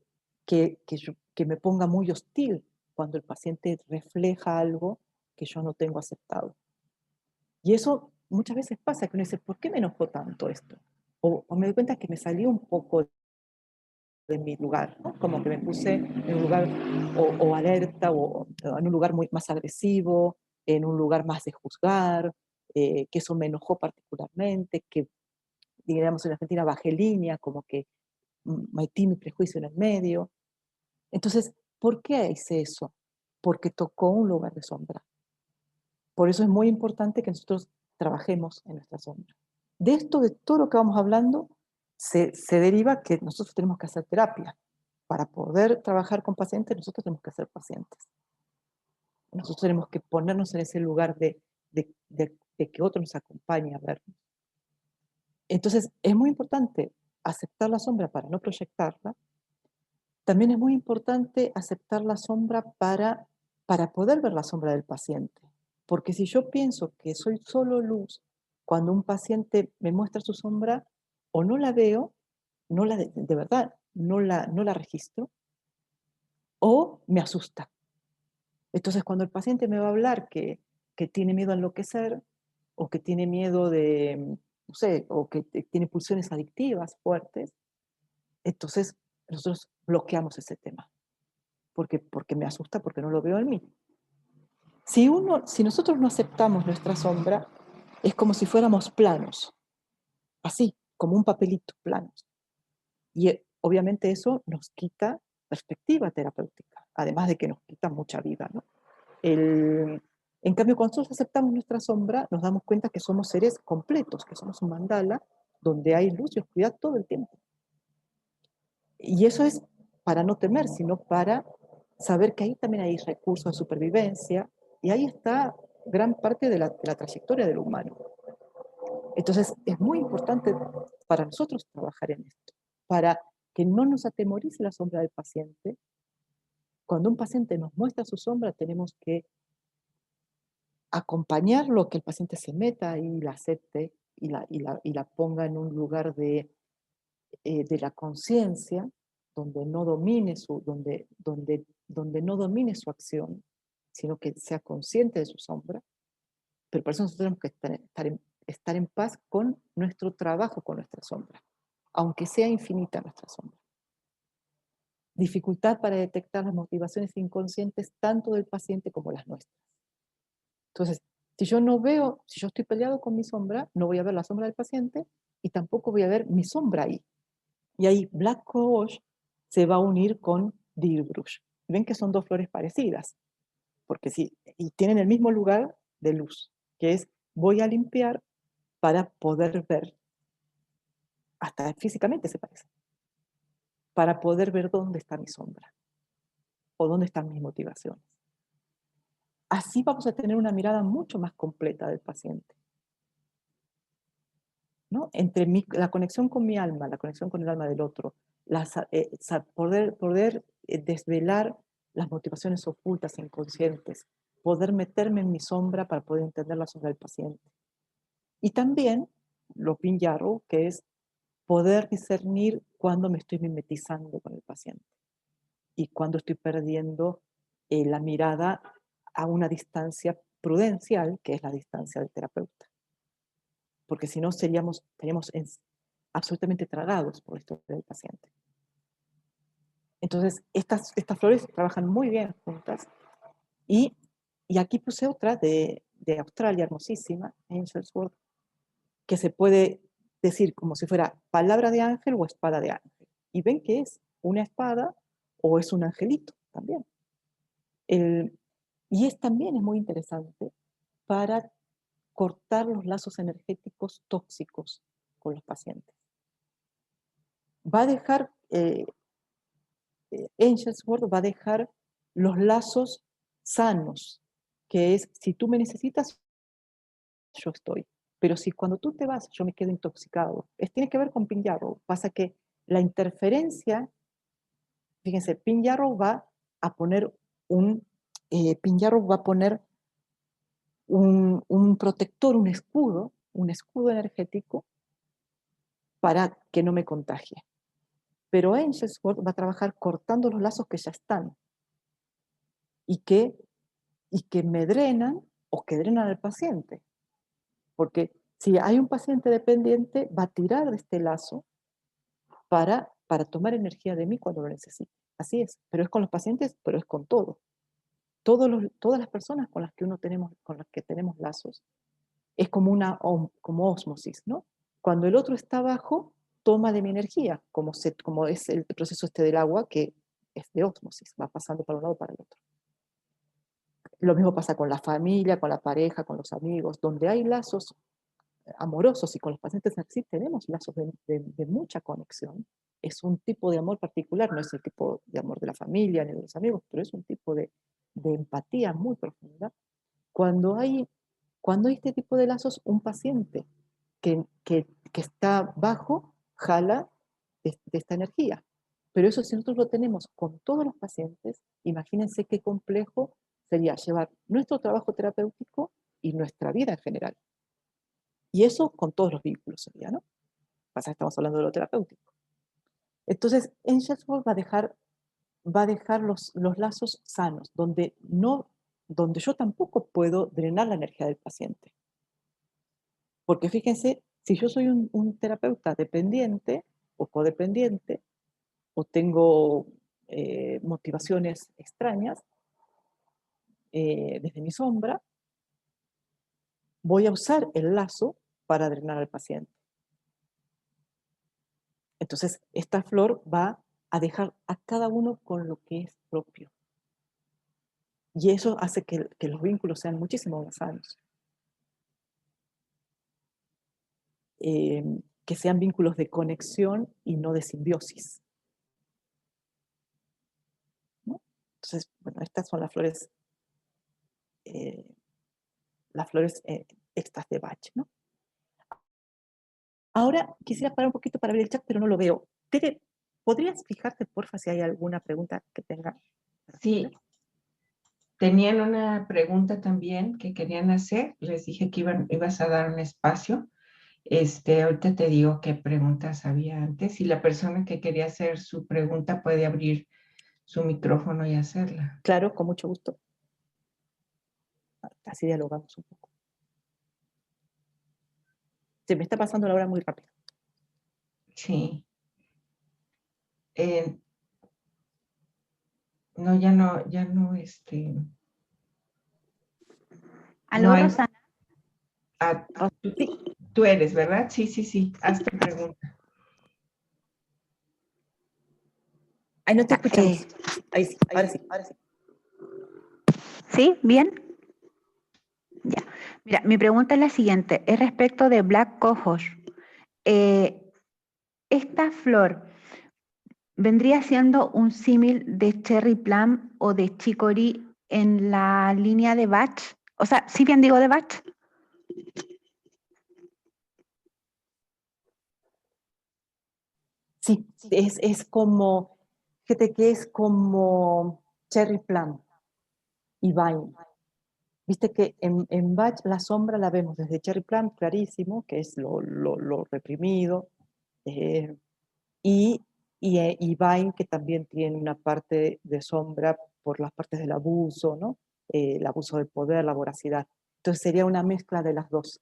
me ponga muy hostil cuando el paciente refleja algo que yo no tengo aceptado. Y eso muchas veces pasa, que uno dice, ¿por qué me enojó tanto esto? O me doy cuenta que me salió un poco de mi lugar, ¿no? Como que me puse en un lugar o alerta o en un lugar más agresivo, en un lugar más de juzgar, que eso me enojó particularmente, que digamos en Argentina bajé línea, como que metí mi prejuicio en el medio. Entonces, ¿por qué hice eso? Porque tocó un lugar de sombra. Por eso es muy importante que nosotros trabajemos en nuestra sombra. De esto, de todo lo que vamos hablando, se deriva que nosotros tenemos que hacer terapia. Para poder trabajar con pacientes, nosotros tenemos que ser pacientes. Nosotros tenemos que ponernos en ese lugar de que otro nos acompañe a vernos. Entonces, es muy importante aceptar la sombra para no proyectarla. También es muy importante aceptar la sombra para poder ver la sombra del paciente. Porque si yo pienso que soy solo luz, cuando un paciente me muestra su sombra, o no la veo, de verdad, no la registro, o me asusta. Entonces, cuando el paciente me va a hablar que tiene miedo a enloquecer, o que tiene miedo de, no sé, o que tiene pulsiones adictivas fuertes, entonces nosotros bloqueamos ese tema. Porque me asusta, porque no lo veo en mí. Si nosotros no aceptamos nuestra sombra, es como si fuéramos planos, así, como un papelito, planos. Y obviamente eso nos quita perspectiva terapéutica, además de que nos quita mucha vida, ¿no? En cambio, cuando nosotros aceptamos nuestra sombra, nos damos cuenta que somos seres completos, que somos un mandala donde hay luz y oscuridad todo el tiempo. Y eso es para no temer, sino para saber que ahí también hay recursos de supervivencia, y ahí está gran parte de la trayectoria del humano. Entonces, es muy importante para nosotros trabajar en esto, para que no nos atemorice la sombra del paciente. Cuando un paciente nos muestra su sombra, tenemos que acompañarlo, que el paciente se meta y la acepte y la ponga en un lugar de la conciencia, donde no domine donde no domine su acción, sino que sea consciente de su sombra. Pero por eso nosotros tenemos que estar en paz con nuestro trabajo con nuestra sombra, aunque sea infinita nuestra sombra. Dificultad para detectar las motivaciones inconscientes tanto del paciente como las nuestras. Entonces, si yo estoy peleado con mi sombra, no voy a ver la sombra del paciente y tampoco voy a ver mi sombra ahí. Y ahí Black Cohosh se va a unir con Dilbrush. Ven que son dos flores parecidas, porque sí, y tienen el mismo lugar de luz, que es voy a limpiar para poder ver, hasta físicamente se parece, para poder ver dónde está mi sombra o dónde están mis motivaciones. así vamos a tener una mirada mucho más completa del paciente, ¿no? Entre la conexión con mi alma, la conexión con el alma del otro, poder desvelar las motivaciones ocultas, inconscientes, poder meterme en mi sombra para poder entender la sombra del paciente. Y también lo Pin Yarrow, que es poder discernir cuándo me estoy mimetizando con el paciente y cuándo estoy perdiendo la mirada a una distancia prudencial, que es la distancia del terapeuta. Porque si no estaríamos absolutamente tragados por la historia del paciente. Entonces, estas flores trabajan muy bien juntas. Y aquí puse otra de Australia, hermosísima, Angel's Word, que se puede decir como si fuera palabra de ángel o espada de ángel. Y ven que es una espada o es un angelito también. Y también es muy interesante para cortar los lazos energéticos tóxicos con los pacientes. Va a dejar, Angel's Word va a dejar los lazos sanos, que es, si tú me necesitas, yo estoy. Pero si cuando tú te vas, yo me quedo intoxicado, tiene que ver con Pin Yarrow. Pasa que la interferencia, fíjense, Pin Yarrow va a poner un protector, un escudo energético para que no me contagie. Pero Angel's Word va a trabajar cortando los lazos que ya están y que me drenan o que drenan al paciente. Porque si hay un paciente dependiente, va a tirar de este lazo para tomar energía de mí cuando lo necesite. Así es, pero es con los pacientes, pero es con todo. Todas las personas con las que tenemos lazos, es como ósmosis, ¿no? Cuando el otro está abajo, toma de mi energía, como es el proceso del agua, que es de ósmosis, va pasando para un lado para el otro. Lo mismo pasa con la familia, con la pareja, con los amigos, donde hay lazos amorosos, y con los pacientes así tenemos lazos de mucha conexión. Es un tipo de amor particular, no es el tipo de amor de la familia ni de los amigos, pero es un tipo de empatía muy profunda. Cuando hay este tipo de lazos, un paciente que está bajo jala de esta energía. Pero eso, si nosotros lo tenemos con todos los pacientes, imagínense qué complejo sería llevar nuestro trabajo terapéutico y nuestra vida en general. Y eso con todos los vínculos sería, ¿no? Pasa que estamos hablando de lo terapéutico. Entonces, Angel's Word va a dejar los lazos sanos, donde yo tampoco puedo drenar la energía del paciente. Porque fíjense, si yo soy un terapeuta dependiente o codependiente, o tengo motivaciones extrañas desde mi sombra, voy a usar el lazo para drenar al paciente. Entonces, esta flor va a dejar a cada uno con lo que es propio. Y eso hace que los vínculos sean muchísimo más sanos. Que sean vínculos de conexión y no de simbiosis, ¿no? Entonces, bueno, estas son las flores extras de Bach, ¿no? Ahora quisiera parar un poquito para ver el chat, pero no lo veo. Tere, ¿podrías fijarte, porfa, si hay alguna pregunta que tenga? Sí, tenían una pregunta también que querían hacer. Les dije que ibas a dar un espacio. Ahorita te digo qué preguntas había antes. Y la persona que quería hacer su pregunta puede abrir su micrófono y hacerla. Claro, con mucho gusto. Así dialogamos un poco. Se me está pasando la hora muy rápido. Sí. No, ya no, ¿Aló, no hay. Rosana? Tú eres, ¿verdad? Sí. Haz tu pregunta. Ay, no te escuchamos. Ahí sí, ahora sí. ¿Sí? ¿Bien? Ya. Mira, mi pregunta es la siguiente, es respecto de Black Cohosh. Esta flor vendría siendo un símil de Cherry Plum o de Chicory en la línea de Bach? O sea, ¿sí bien digo de Bach? Sí, es como, fíjate que es como Cherry Plum y Vine. Viste que en Bach la sombra la vemos desde Cherry Plum, clarísimo, que es lo reprimido, eh, y, y Vine, que también tiene una parte de sombra por las partes del abuso, ¿no? El abuso del poder, la voracidad. Entonces sería una mezcla de las dos.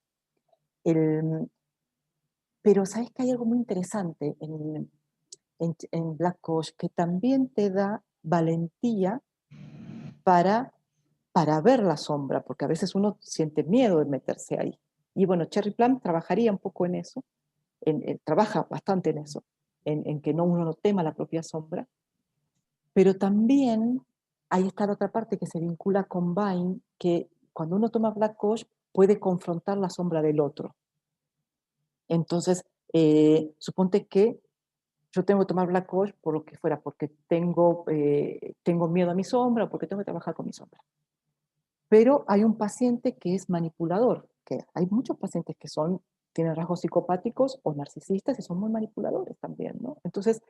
Pero sabes que hay algo muy interesante en Black Coach que también te da valentía para, para ver la sombra, porque a veces uno siente miedo de meterse ahí. Y bueno, Cherry Plum trabajaría un poco en eso, trabaja bastante en eso, en que uno no tema la propia sombra, pero también ahí está la otra parte que se vincula con Vine, que cuando uno toma Black Coach puede confrontar la sombra del otro. Entonces, suponte que yo tengo que tomar Black Coach por lo que fuera, porque tengo miedo a mi sombra, o porque tengo que trabajar con mi sombra. Pero hay un paciente que es manipulador, que hay muchos pacientes que tienen rasgos psicopáticos o narcisistas y son muy manipuladores también, ¿no? Entonces,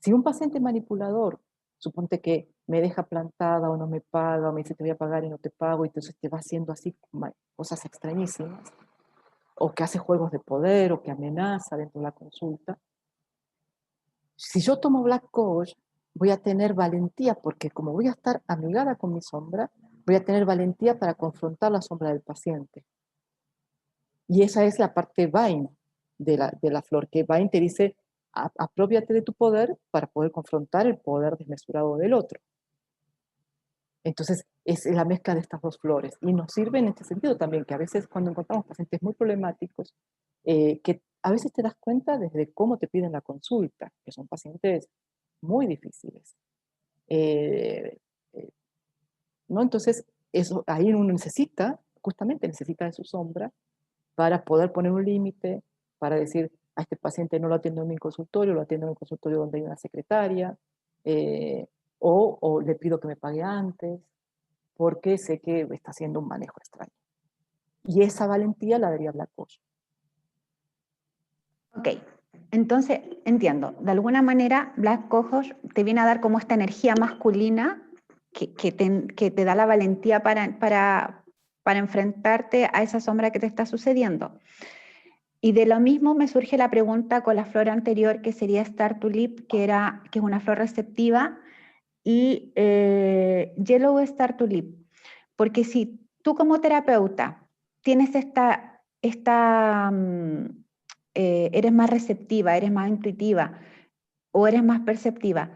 si un paciente manipulador, suponte que me deja plantada o no me paga, o me dice te voy a pagar y no te pago, y entonces te va haciendo así cosas extrañísimas, o que hace juegos de poder, o que amenaza dentro de la consulta, si yo tomo Black Coach, voy a tener valentía, porque como voy a estar amigada con mi sombra, voy a tener valentía para confrontar la sombra del paciente. Y esa es la parte Vine de la flor, que Vine te dice, apropiate de tu poder para poder confrontar el poder desmesurado del otro. Entonces, es la mezcla de estas dos flores. Y nos sirve en este sentido también, que a veces cuando encontramos pacientes muy problemáticos, que a veces te das cuenta desde cómo te piden la consulta, que son pacientes muy difíciles. Eh, eh, ¿No? Entonces, ahí uno justamente necesita de su sombra para poder poner un límite, para decir, a este paciente no lo atiendo en mi consultorio, lo atiendo en un consultorio donde hay una secretaria, eh, o le pido que me pague antes, porque sé que está haciendo un manejo extraño. Y esa valentía la daría Black Coach. Ok, entonces entiendo. De alguna manera, Black Coach te viene a dar como esta energía masculina que te da la valentía para enfrentarte a esa sombra que te está sucediendo. Y de lo mismo me surge la pregunta con la flor anterior, que sería Star Tulip, que es una flor receptiva, y Yellow Star Tulip. Porque si tú como terapeuta tienes eres más receptiva, eres más intuitiva o eres más perceptiva,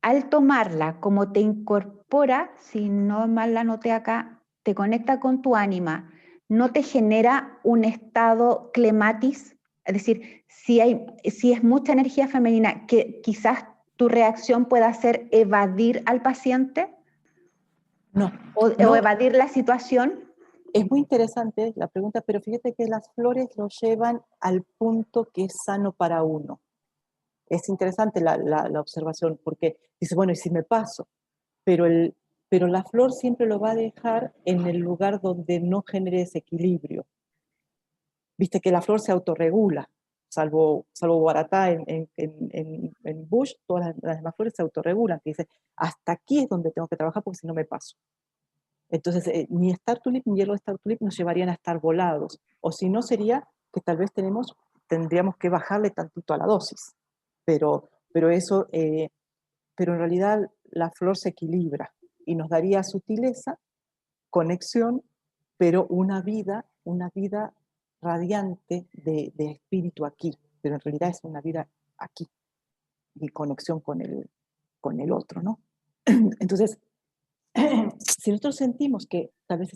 al tomarla como te incorpora, si no mal la noté acá, te conecta con tu ánima, no te genera un estado clematis, es decir, si es mucha energía femenina, que quizás tu reacción pueda ser evadir al paciente. No, O no, evadir la situación. es muy interesante la pregunta, pero fíjate que las flores lo llevan al punto que es sano para uno. Es interesante la observación, porque dice, bueno, ¿y si me paso? Pero la flor siempre lo va a dejar en el lugar donde no genere desequilibrio. Viste que la flor se autorregula, salvo Guaratá en Bush, todas las demás flores se autorregulan, que dice, hasta aquí es donde tengo que trabajar porque si no me paso. Entonces, ni Star Tulip ni Yellow Star Tulip nos llevarían a estar volados, o si no sería que tal vez tendríamos que bajarle tantito a la dosis, pero eso, pero en realidad la flor se equilibra y nos daría sutileza, conexión, pero una vida radiante de espíritu aquí, pero en realidad es una vida aquí, y conexión con el otro, ¿no? Entonces, si nosotros sentimos que tal vez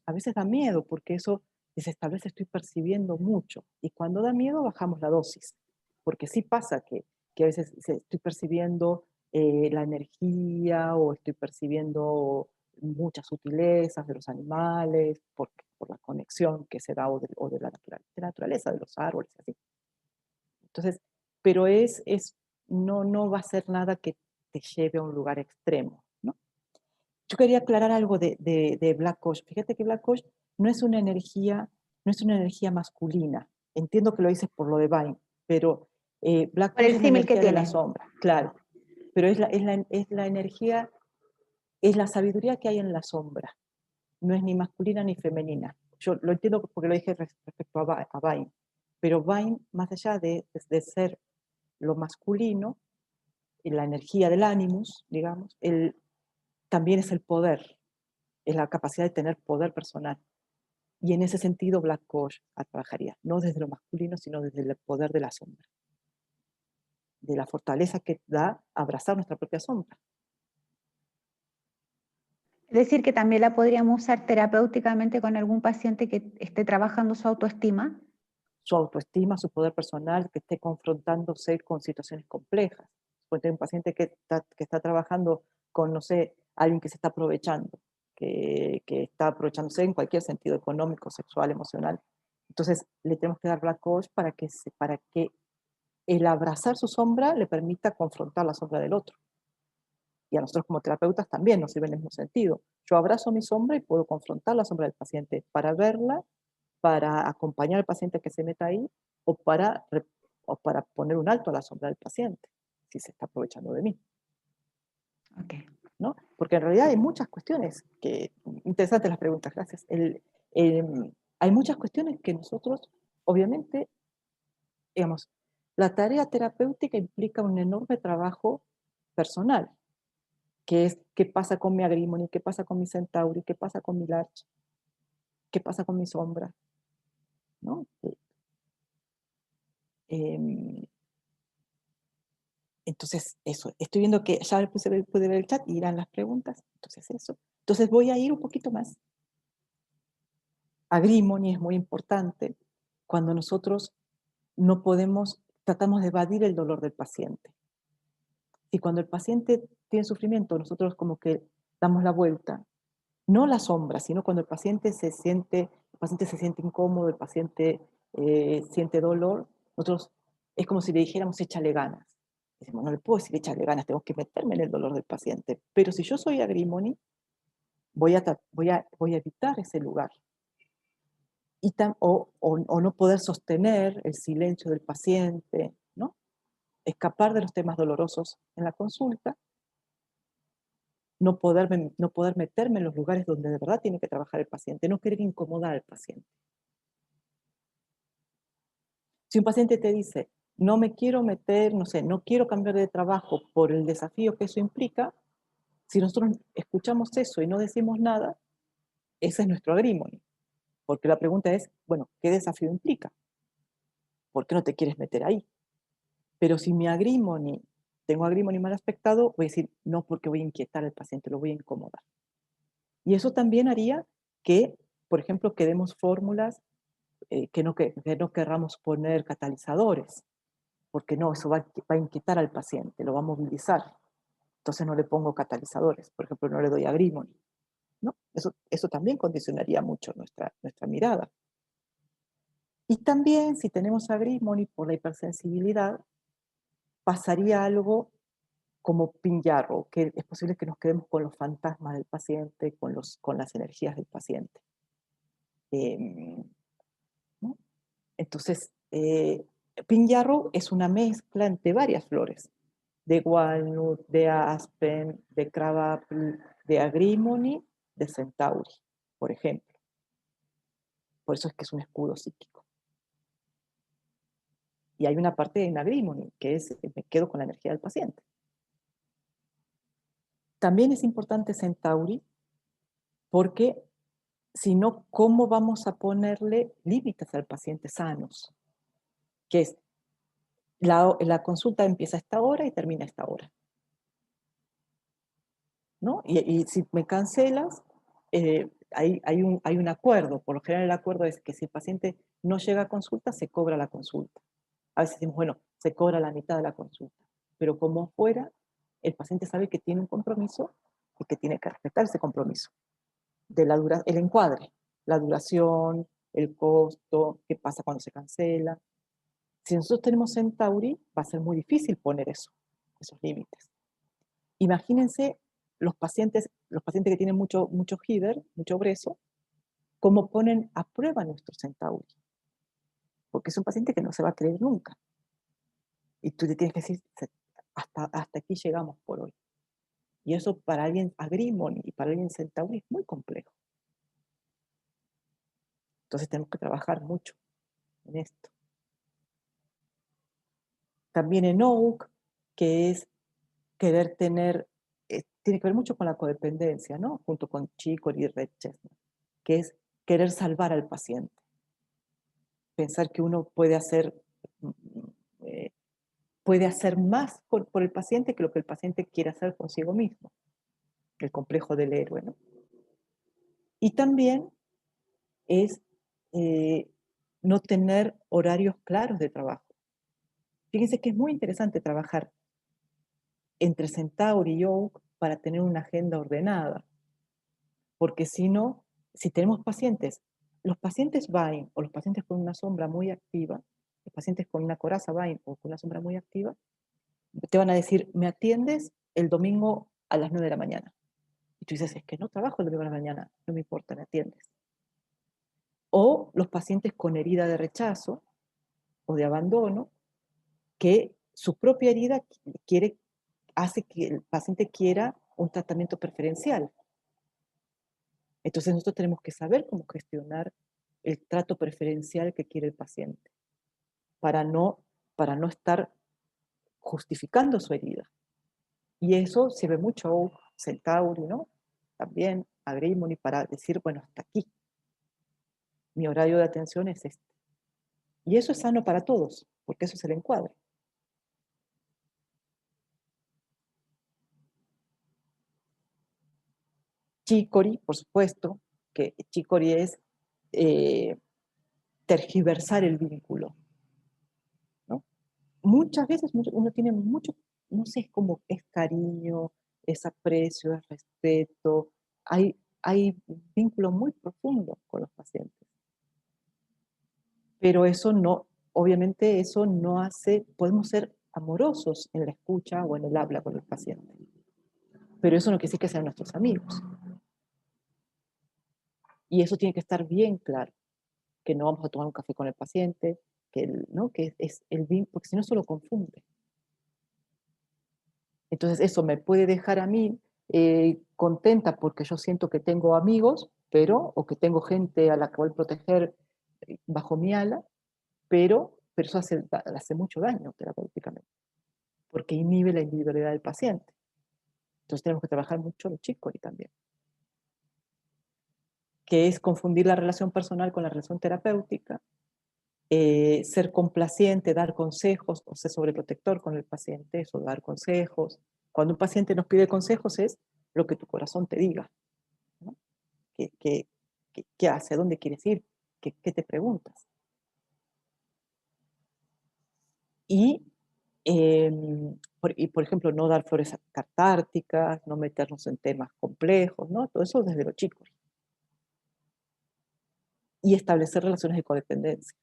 a veces da miedo, porque eso dices, tal vez estoy percibiendo mucho, y cuando da miedo bajamos la dosis, porque sí pasa que a veces estoy percibiendo la energía, o estoy percibiendo muchas sutilezas de los animales, por la conexión que se da, o de la naturaleza, de los árboles, así. Entonces, pero no va a ser nada que te lleve a un lugar extremo, ¿no? Yo quería aclarar algo de Black Coach. Fíjate que Black Coach no es una energía masculina. Entiendo que lo dices por lo de Vine, pero Black Por Coach el es la símil que energía de la tiene. sombra, claro. Pero es la energía, es la sabiduría que hay en la sombra. No es ni masculina ni femenina. Yo lo entiendo porque lo dije respecto a Vine. Pero Vine, más allá de ser lo masculino, y la energía del animus, digamos, también es el poder, es la capacidad de tener poder personal. Y en ese sentido Black Coach trabajaría, no desde lo masculino, sino desde el poder de la sombra, de la fortaleza que da abrazar nuestra propia sombra. Es decir, que también la podríamos usar terapéuticamente con algún paciente que esté trabajando su autoestima. Su autoestima, su poder personal, que esté confrontándose con situaciones complejas. Puede tener un paciente que está trabajando con, no sé, alguien que se está aprovechando, que está aprovechándose en cualquier sentido, económico, sexual, emocional. Entonces, le tenemos que dar Black Coach para que el abrazar su sombra le permita confrontar la sombra del otro. Y a nosotros como terapeutas también nos sirve en el mismo sentido. Yo abrazo mi sombra y puedo confrontar la sombra del paciente para verla, para acompañar al paciente que se meta ahí o para poner un alto a la sombra del paciente, si se está aprovechando de mí. Okay. ¿No? Porque en realidad hay muchas cuestiones interesantes las preguntas, gracias. Hay muchas cuestiones que nosotros, obviamente, digamos, la tarea terapéutica implica un enorme trabajo personal, que es qué pasa con mi Agrimony, qué pasa con mi Centauri, qué pasa con mi Larch, qué pasa con mi sombra, ¿no? Entonces, eso, estoy viendo que ya pude ver el chat y irán las preguntas, entonces eso. Entonces voy a ir un poquito más. Agrimony es muy importante cuando nosotros no podemos, tratamos de evadir el dolor del paciente. Y cuando el paciente tiene sufrimiento, nosotros como que damos la vuelta, no la sombra, sino cuando el paciente se siente incómodo, el paciente siente dolor, nosotros es como si le dijéramos échale ganas. Decimos, no le puedo decir échale ganas, tengo que meterme en el dolor del paciente. Pero si yo soy Agrimony, voy a evitar ese lugar. O no poder sostener el silencio del paciente, ¿no? Escapar de los temas dolorosos en la consulta, no poder meterme en los lugares donde de verdad tiene que trabajar el paciente, no querer incomodar al paciente. Si un paciente te dice, no me quiero meter, no sé, no quiero cambiar de trabajo por el desafío que eso implica, si nosotros escuchamos eso y no decimos nada, ese es nuestro Agrimony. Porque la pregunta es, bueno, ¿qué desafío implica? ¿Por qué no te quieres meter ahí? Pero si tengo Agrimony mal aspectado, voy a decir, no, porque voy a inquietar al paciente, lo voy a incomodar. Y eso también haría que, por ejemplo, que demos fórmulas que no querramos poner catalizadores, porque no, eso va a inquietar al paciente, lo va a movilizar. Entonces no le pongo catalizadores, por ejemplo, no le doy Agrimony, ¿no? Eso también condicionaría mucho nuestra mirada. Y también, si tenemos Agrimony por la hipersensibilidad, pasaría algo como Pinjarro, que es posible que nos quedemos con los fantasmas del paciente, con las energías del paciente. ¿No? Entonces, Pinjarro es una mezcla entre varias flores, de walnut, de aspen, de crabapple, de agrimony, de centauri, por ejemplo. Por eso es que es un escudo psíquico. Y hay una parte en agrimony, que es me quedo con la energía del paciente. También es importante centauri, porque si no, ¿cómo vamos a ponerle límites al paciente sanos? Que es, la consulta empieza a esta hora y termina a esta hora. ¿No? Y si me cancelas, hay un acuerdo. Por lo general el acuerdo es que si el paciente no llega a consulta, se cobra la consulta. A veces decimos, bueno, se cobra la mitad de la consulta. Pero como fuera, el paciente sabe que tiene un compromiso y que tiene que respetar ese compromiso. El encuadre, la duración, el costo, qué pasa cuando se cancela. Si nosotros tenemos Centauri, va a ser muy difícil poner esos límites. Imagínense los pacientes que tienen mucho HIDER, mucho brezo, cómo ponen a prueba nuestro Centauri. Porque es un paciente que no se va a creer nunca. Y tú le tienes que decir, hasta aquí llegamos por hoy. Y eso para alguien Agrimon y para alguien Centauri es muy complejo. Entonces tenemos que trabajar mucho en esto. También en Oak, que es querer tener, tiene que ver mucho con la codependencia, ¿no? Junto con Chicory y Red Chestnut, que es querer salvar al paciente. Pensar que uno puede hacer más por el paciente que lo que el paciente quiere hacer consigo mismo. El complejo del héroe, ¿no? Y también es no tener horarios claros de trabajo. Fíjense que es muy interesante trabajar entre Centauri y Oak para tener una agenda ordenada, porque si no, si tenemos pacientes, los pacientes Vine o los pacientes con una sombra muy activa, los pacientes con una coraza Vine o con una sombra muy activa, te van a decir, me atiendes el domingo a las 9 de la mañana. Y tú dices, es que no trabajo el domingo a la mañana, no me importa, me atiendes. O los pacientes con herida de rechazo o de abandono, que su propia herida hace que el paciente quiera un tratamiento preferencial. Entonces nosotros tenemos que saber cómo gestionar el trato preferencial que quiere el paciente, para no estar justificando su herida. Y eso se ve mucho a Oak, Centauri, ¿no? También a Grimony, para decir, bueno, hasta aquí. Mi horario de atención es este. Y eso es sano para todos, porque eso es el encuadre. Chicory, por supuesto, que Chicory es tergiversar el vínculo, ¿no? Muchas veces uno tiene mucho, no sé, es cariño, es aprecio, es respeto, hay vínculos muy profundos con los pacientes. Pero eso no, obviamente eso no hace, podemos ser amorosos en la escucha o en el habla con el paciente, pero eso no quiere decir que sean nuestros amigos. Y eso tiene que estar bien claro, que no vamos a tomar un café con el paciente, ¿no? Que es el vínculo, porque si no, solo confunde. Entonces eso me puede dejar a mí contenta porque yo siento que tengo amigos, o que tengo gente a la que voy a proteger bajo mi ala, pero eso hace mucho daño terapéuticamente, porque inhibe la individualidad del paciente. Entonces tenemos que trabajar mucho los chicos ahí también, que es confundir la relación personal con la relación terapéutica, ser complaciente, dar consejos, o ser sobreprotector con el paciente, eso, dar consejos. Cuando un paciente nos pide consejos es lo que tu corazón te diga, ¿no? ¿Qué hace? ¿A dónde quieres ir? ¿Qué te preguntas? Y, por ejemplo, no dar flores catárticas, no meternos en temas complejos, ¿no? Todo eso desde los chicos. Y establecer relaciones de codependencia,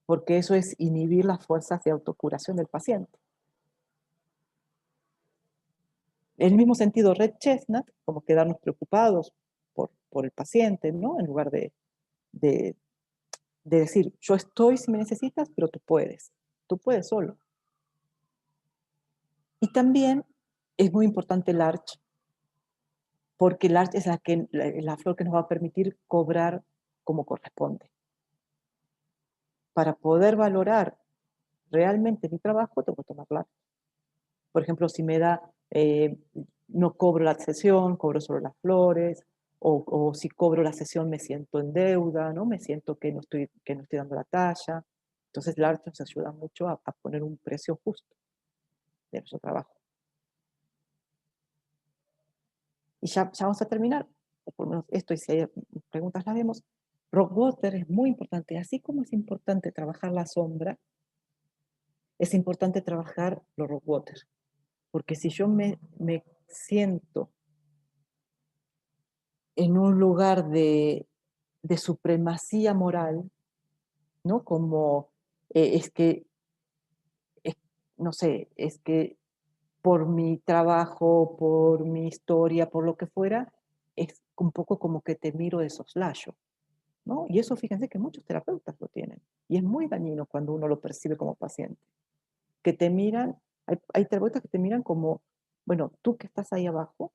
porque eso es inhibir las fuerzas de autocuración del paciente. En el mismo sentido, Red Chestnut, como quedarnos preocupados por el paciente, ¿no? En lugar de decir, yo estoy si me necesitas, pero tú puedes solo. Y también es muy importante el arch, porque el arch es la flor que nos va a permitir cobrar como corresponde. Para poder valorar realmente mi trabajo, tengo que tomarla. Por ejemplo, si me da, no cobro la sesión, cobro solo las flores, o si cobro la sesión me siento en deuda, ¿no? Me siento que no estoy dando la talla. Entonces el arte nos ayuda mucho a poner un precio justo de nuestro trabajo. Y ya vamos a terminar, o por lo menos esto, y si hay preguntas las vemos. Rockwater es muy importante, así como es importante trabajar la sombra, es importante trabajar los Rockwater, porque si yo me siento en un lugar de supremacía moral, ¿no? Como no sé, es que por mi trabajo, por mi historia, por lo que fuera, es un poco como que te miro de soslayo, ¿no? Y eso fíjense que muchos terapeutas lo tienen. Y es muy dañino cuando uno lo percibe como paciente. Que te miran, hay terapeutas que te miran como, bueno, tú que estás ahí abajo,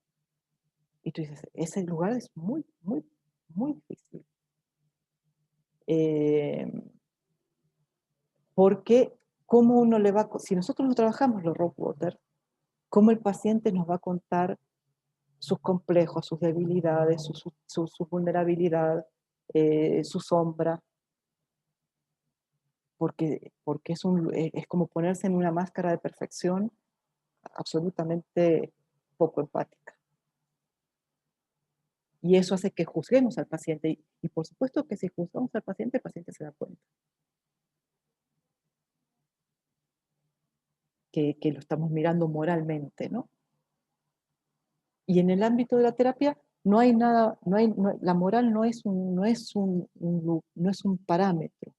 y tú dices, ese lugar es muy, muy, muy difícil. Porque cómo uno le va, si nosotros no trabajamos los Rockwater, cómo el paciente nos va a contar sus complejos, sus debilidades, su vulnerabilidad, su sombra, porque es como ponerse en una máscara de perfección absolutamente poco empática. Y eso hace que juzguemos al paciente. Y por supuesto que si juzgamos al paciente, el paciente se da cuenta. Que lo estamos mirando moralmente, ¿no? Y en el ámbito de la terapia no hay nada, la moral no es un parámetro,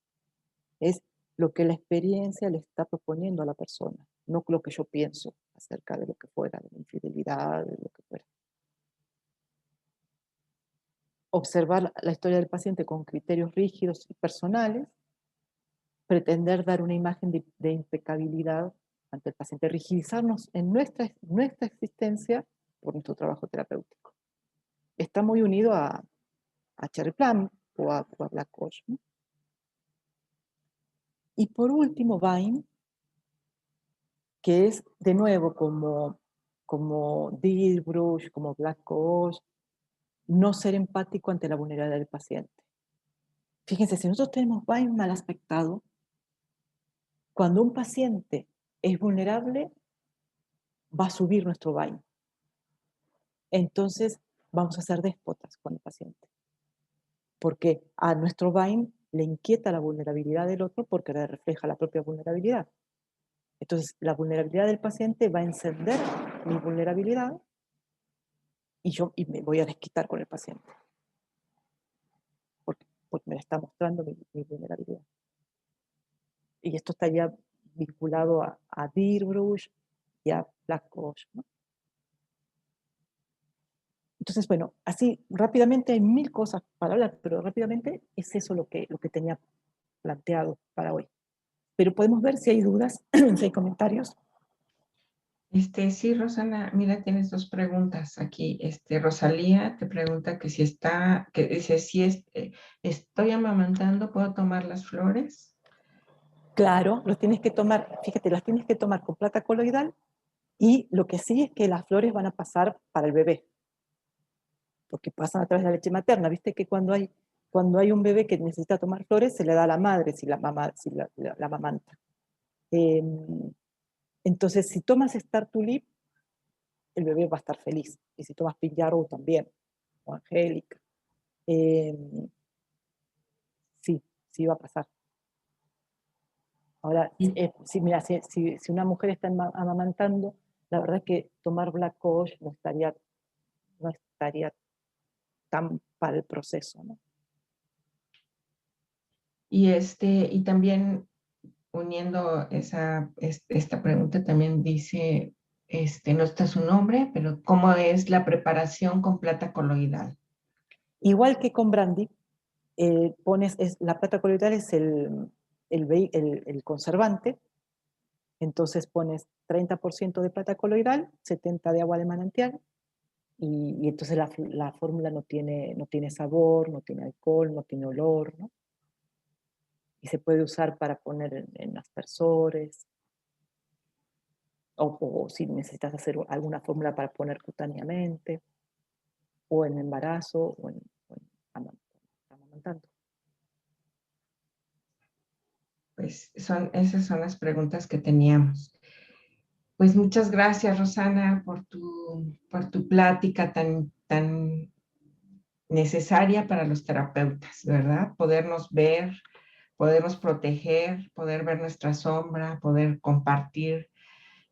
es lo que la experiencia le está proponiendo a la persona, no lo que yo pienso acerca de lo que fuera, de la infidelidad, de lo que fuera. Observar la historia del paciente con criterios rígidos y personales, pretender dar una imagen de impecabilidad ante el paciente, rigidizarnos en nuestra existencia por nuestro trabajo terapéutico. Está muy unido a Cherry Plum o a Black Coach, ¿no? Y por último, Vine, que es de nuevo como Dilbruch, como Black Coach, no ser empático ante la vulnerabilidad del paciente. Fíjense, si nosotros tenemos Vine mal aspectado, cuando un paciente es vulnerable, va a subir nuestro Vine. Entonces, vamos a ser déspotas con el paciente. Porque a nuestro Vine le inquieta la vulnerabilidad del otro porque le refleja la propia vulnerabilidad. Entonces, la vulnerabilidad del paciente va a encender mi vulnerabilidad y me voy a desquitar con el paciente. Porque me está mostrando mi vulnerabilidad. Y esto estaría vinculado a Dilbruch y a Black Coach, ¿no? Entonces, bueno, así rápidamente hay 1000 cosas para hablar, pero rápidamente es eso lo que tenía planteado para hoy. Pero podemos ver si hay dudas, si hay comentarios. Sí, Rosana, mira, tienes 2 preguntas aquí. Rosalía te pregunta que si que dice, si estoy amamantando, ¿puedo tomar las flores? Claro, los tienes que tomar, fíjate, las tienes que tomar con plata coloidal y lo que sí es que las flores van a pasar para el bebé, porque pasan a través de la leche materna. Viste que cuando hay un bebé que necesita tomar flores, se le da a la madre si la amamanta. Entonces, si tomas Star Tulip, el bebé va a estar feliz. Y si tomas Pink Yarrow también, o Angélica. Sí va a pasar. Ahora, mira, si una mujer está amamantando, la verdad es que tomar Black Coach no estaría tan para el proceso, ¿no? Y también uniendo esta pregunta, también dice, no está su nombre, pero ¿cómo es la preparación con plata coloidal? Igual que con brandy, la plata coloidal es el conservante, entonces pones 30% de plata coloidal, 70% de agua de manantial, y entonces la fórmula no tiene sabor, no tiene alcohol, no tiene olor, ¿no? Y se puede usar para poner en aspersores, o si necesitas hacer alguna fórmula para poner cutáneamente, o en embarazo, o en amamantando. Pues esas son las preguntas que teníamos. Pues muchas gracias, Rosana, por tu plática tan necesaria para los terapeutas, ¿verdad? Podernos ver, podernos proteger, poder ver nuestra sombra, poder compartir.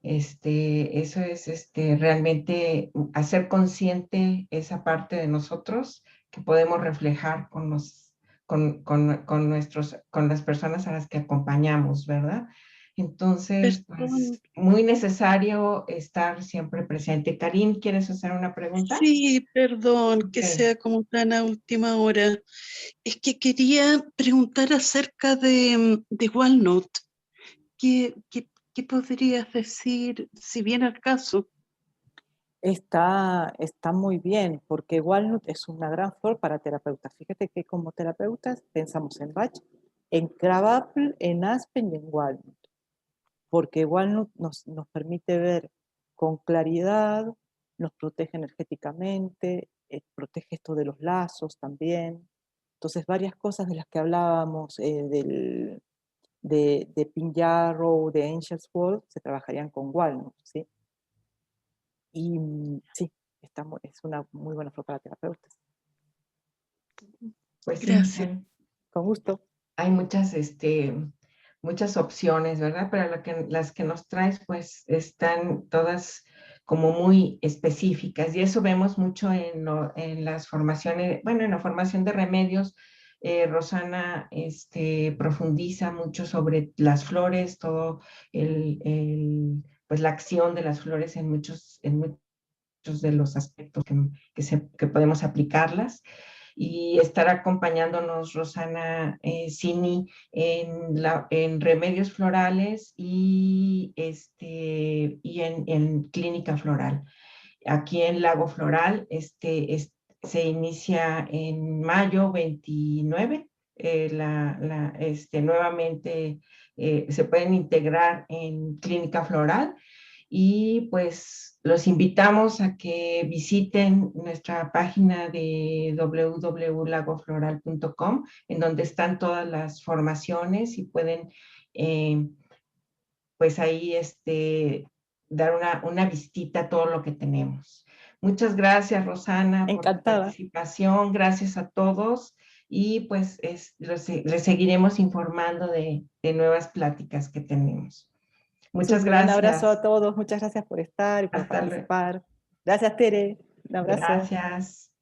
Eso es realmente hacer consciente esa parte de nosotros que podemos reflejar con las personas a las que acompañamos, ¿verdad? Entonces, Perdón. pues, muy necesario estar siempre presente. Karin, ¿quieres hacer una pregunta? Sí, perdón que Ok. sea como tan a última hora. Es que quería preguntar acerca de Walnut. ¿Qué podrías decir, si viene al caso? Está muy bien, porque Walnut es una gran flor para terapeutas. Fíjate que como terapeutas pensamos en Bach, en Crabapple, en Aspen y en Walnut, porque Walnut nos permite ver con claridad, nos protege energéticamente, protege esto de los lazos también. Entonces, varias cosas de las que hablábamos de Pink Yarrow, de Angel's Wall, se trabajarían con Walnut, ¿sí? Y sí, es una muy buena flor para terapeutas. Pues sí, Gracias. Con gusto. hay muchas opciones, ¿verdad? Pero las que nos traes, pues están todas como muy específicas. Y eso vemos mucho en las formaciones, bueno, en la formación de remedios. Rosana profundiza mucho sobre las flores, todo pues la acción de las flores en muchos de los aspectos que podemos aplicarlas. Y estará acompañándonos Rosana Cini en remedios florales y en clínica floral. Aquí en Lago Floral se inicia en mayo 29. Nuevamente se pueden integrar en clínica floral y pues los invitamos a que visiten nuestra página de www.lagofloral.com, en donde están todas las formaciones y pueden pues ahí dar una vistita a todo lo que tenemos. Muchas gracias, Rosana, por tu Encantada. participación. Gracias a todos y pues les seguiremos informando de nuevas pláticas que tenemos. Muchas Súper, un abrazo a gracias. todos. Muchas gracias por estar y por Hasta luego. participar. Gracias, Tere. Un abrazo. Gracias.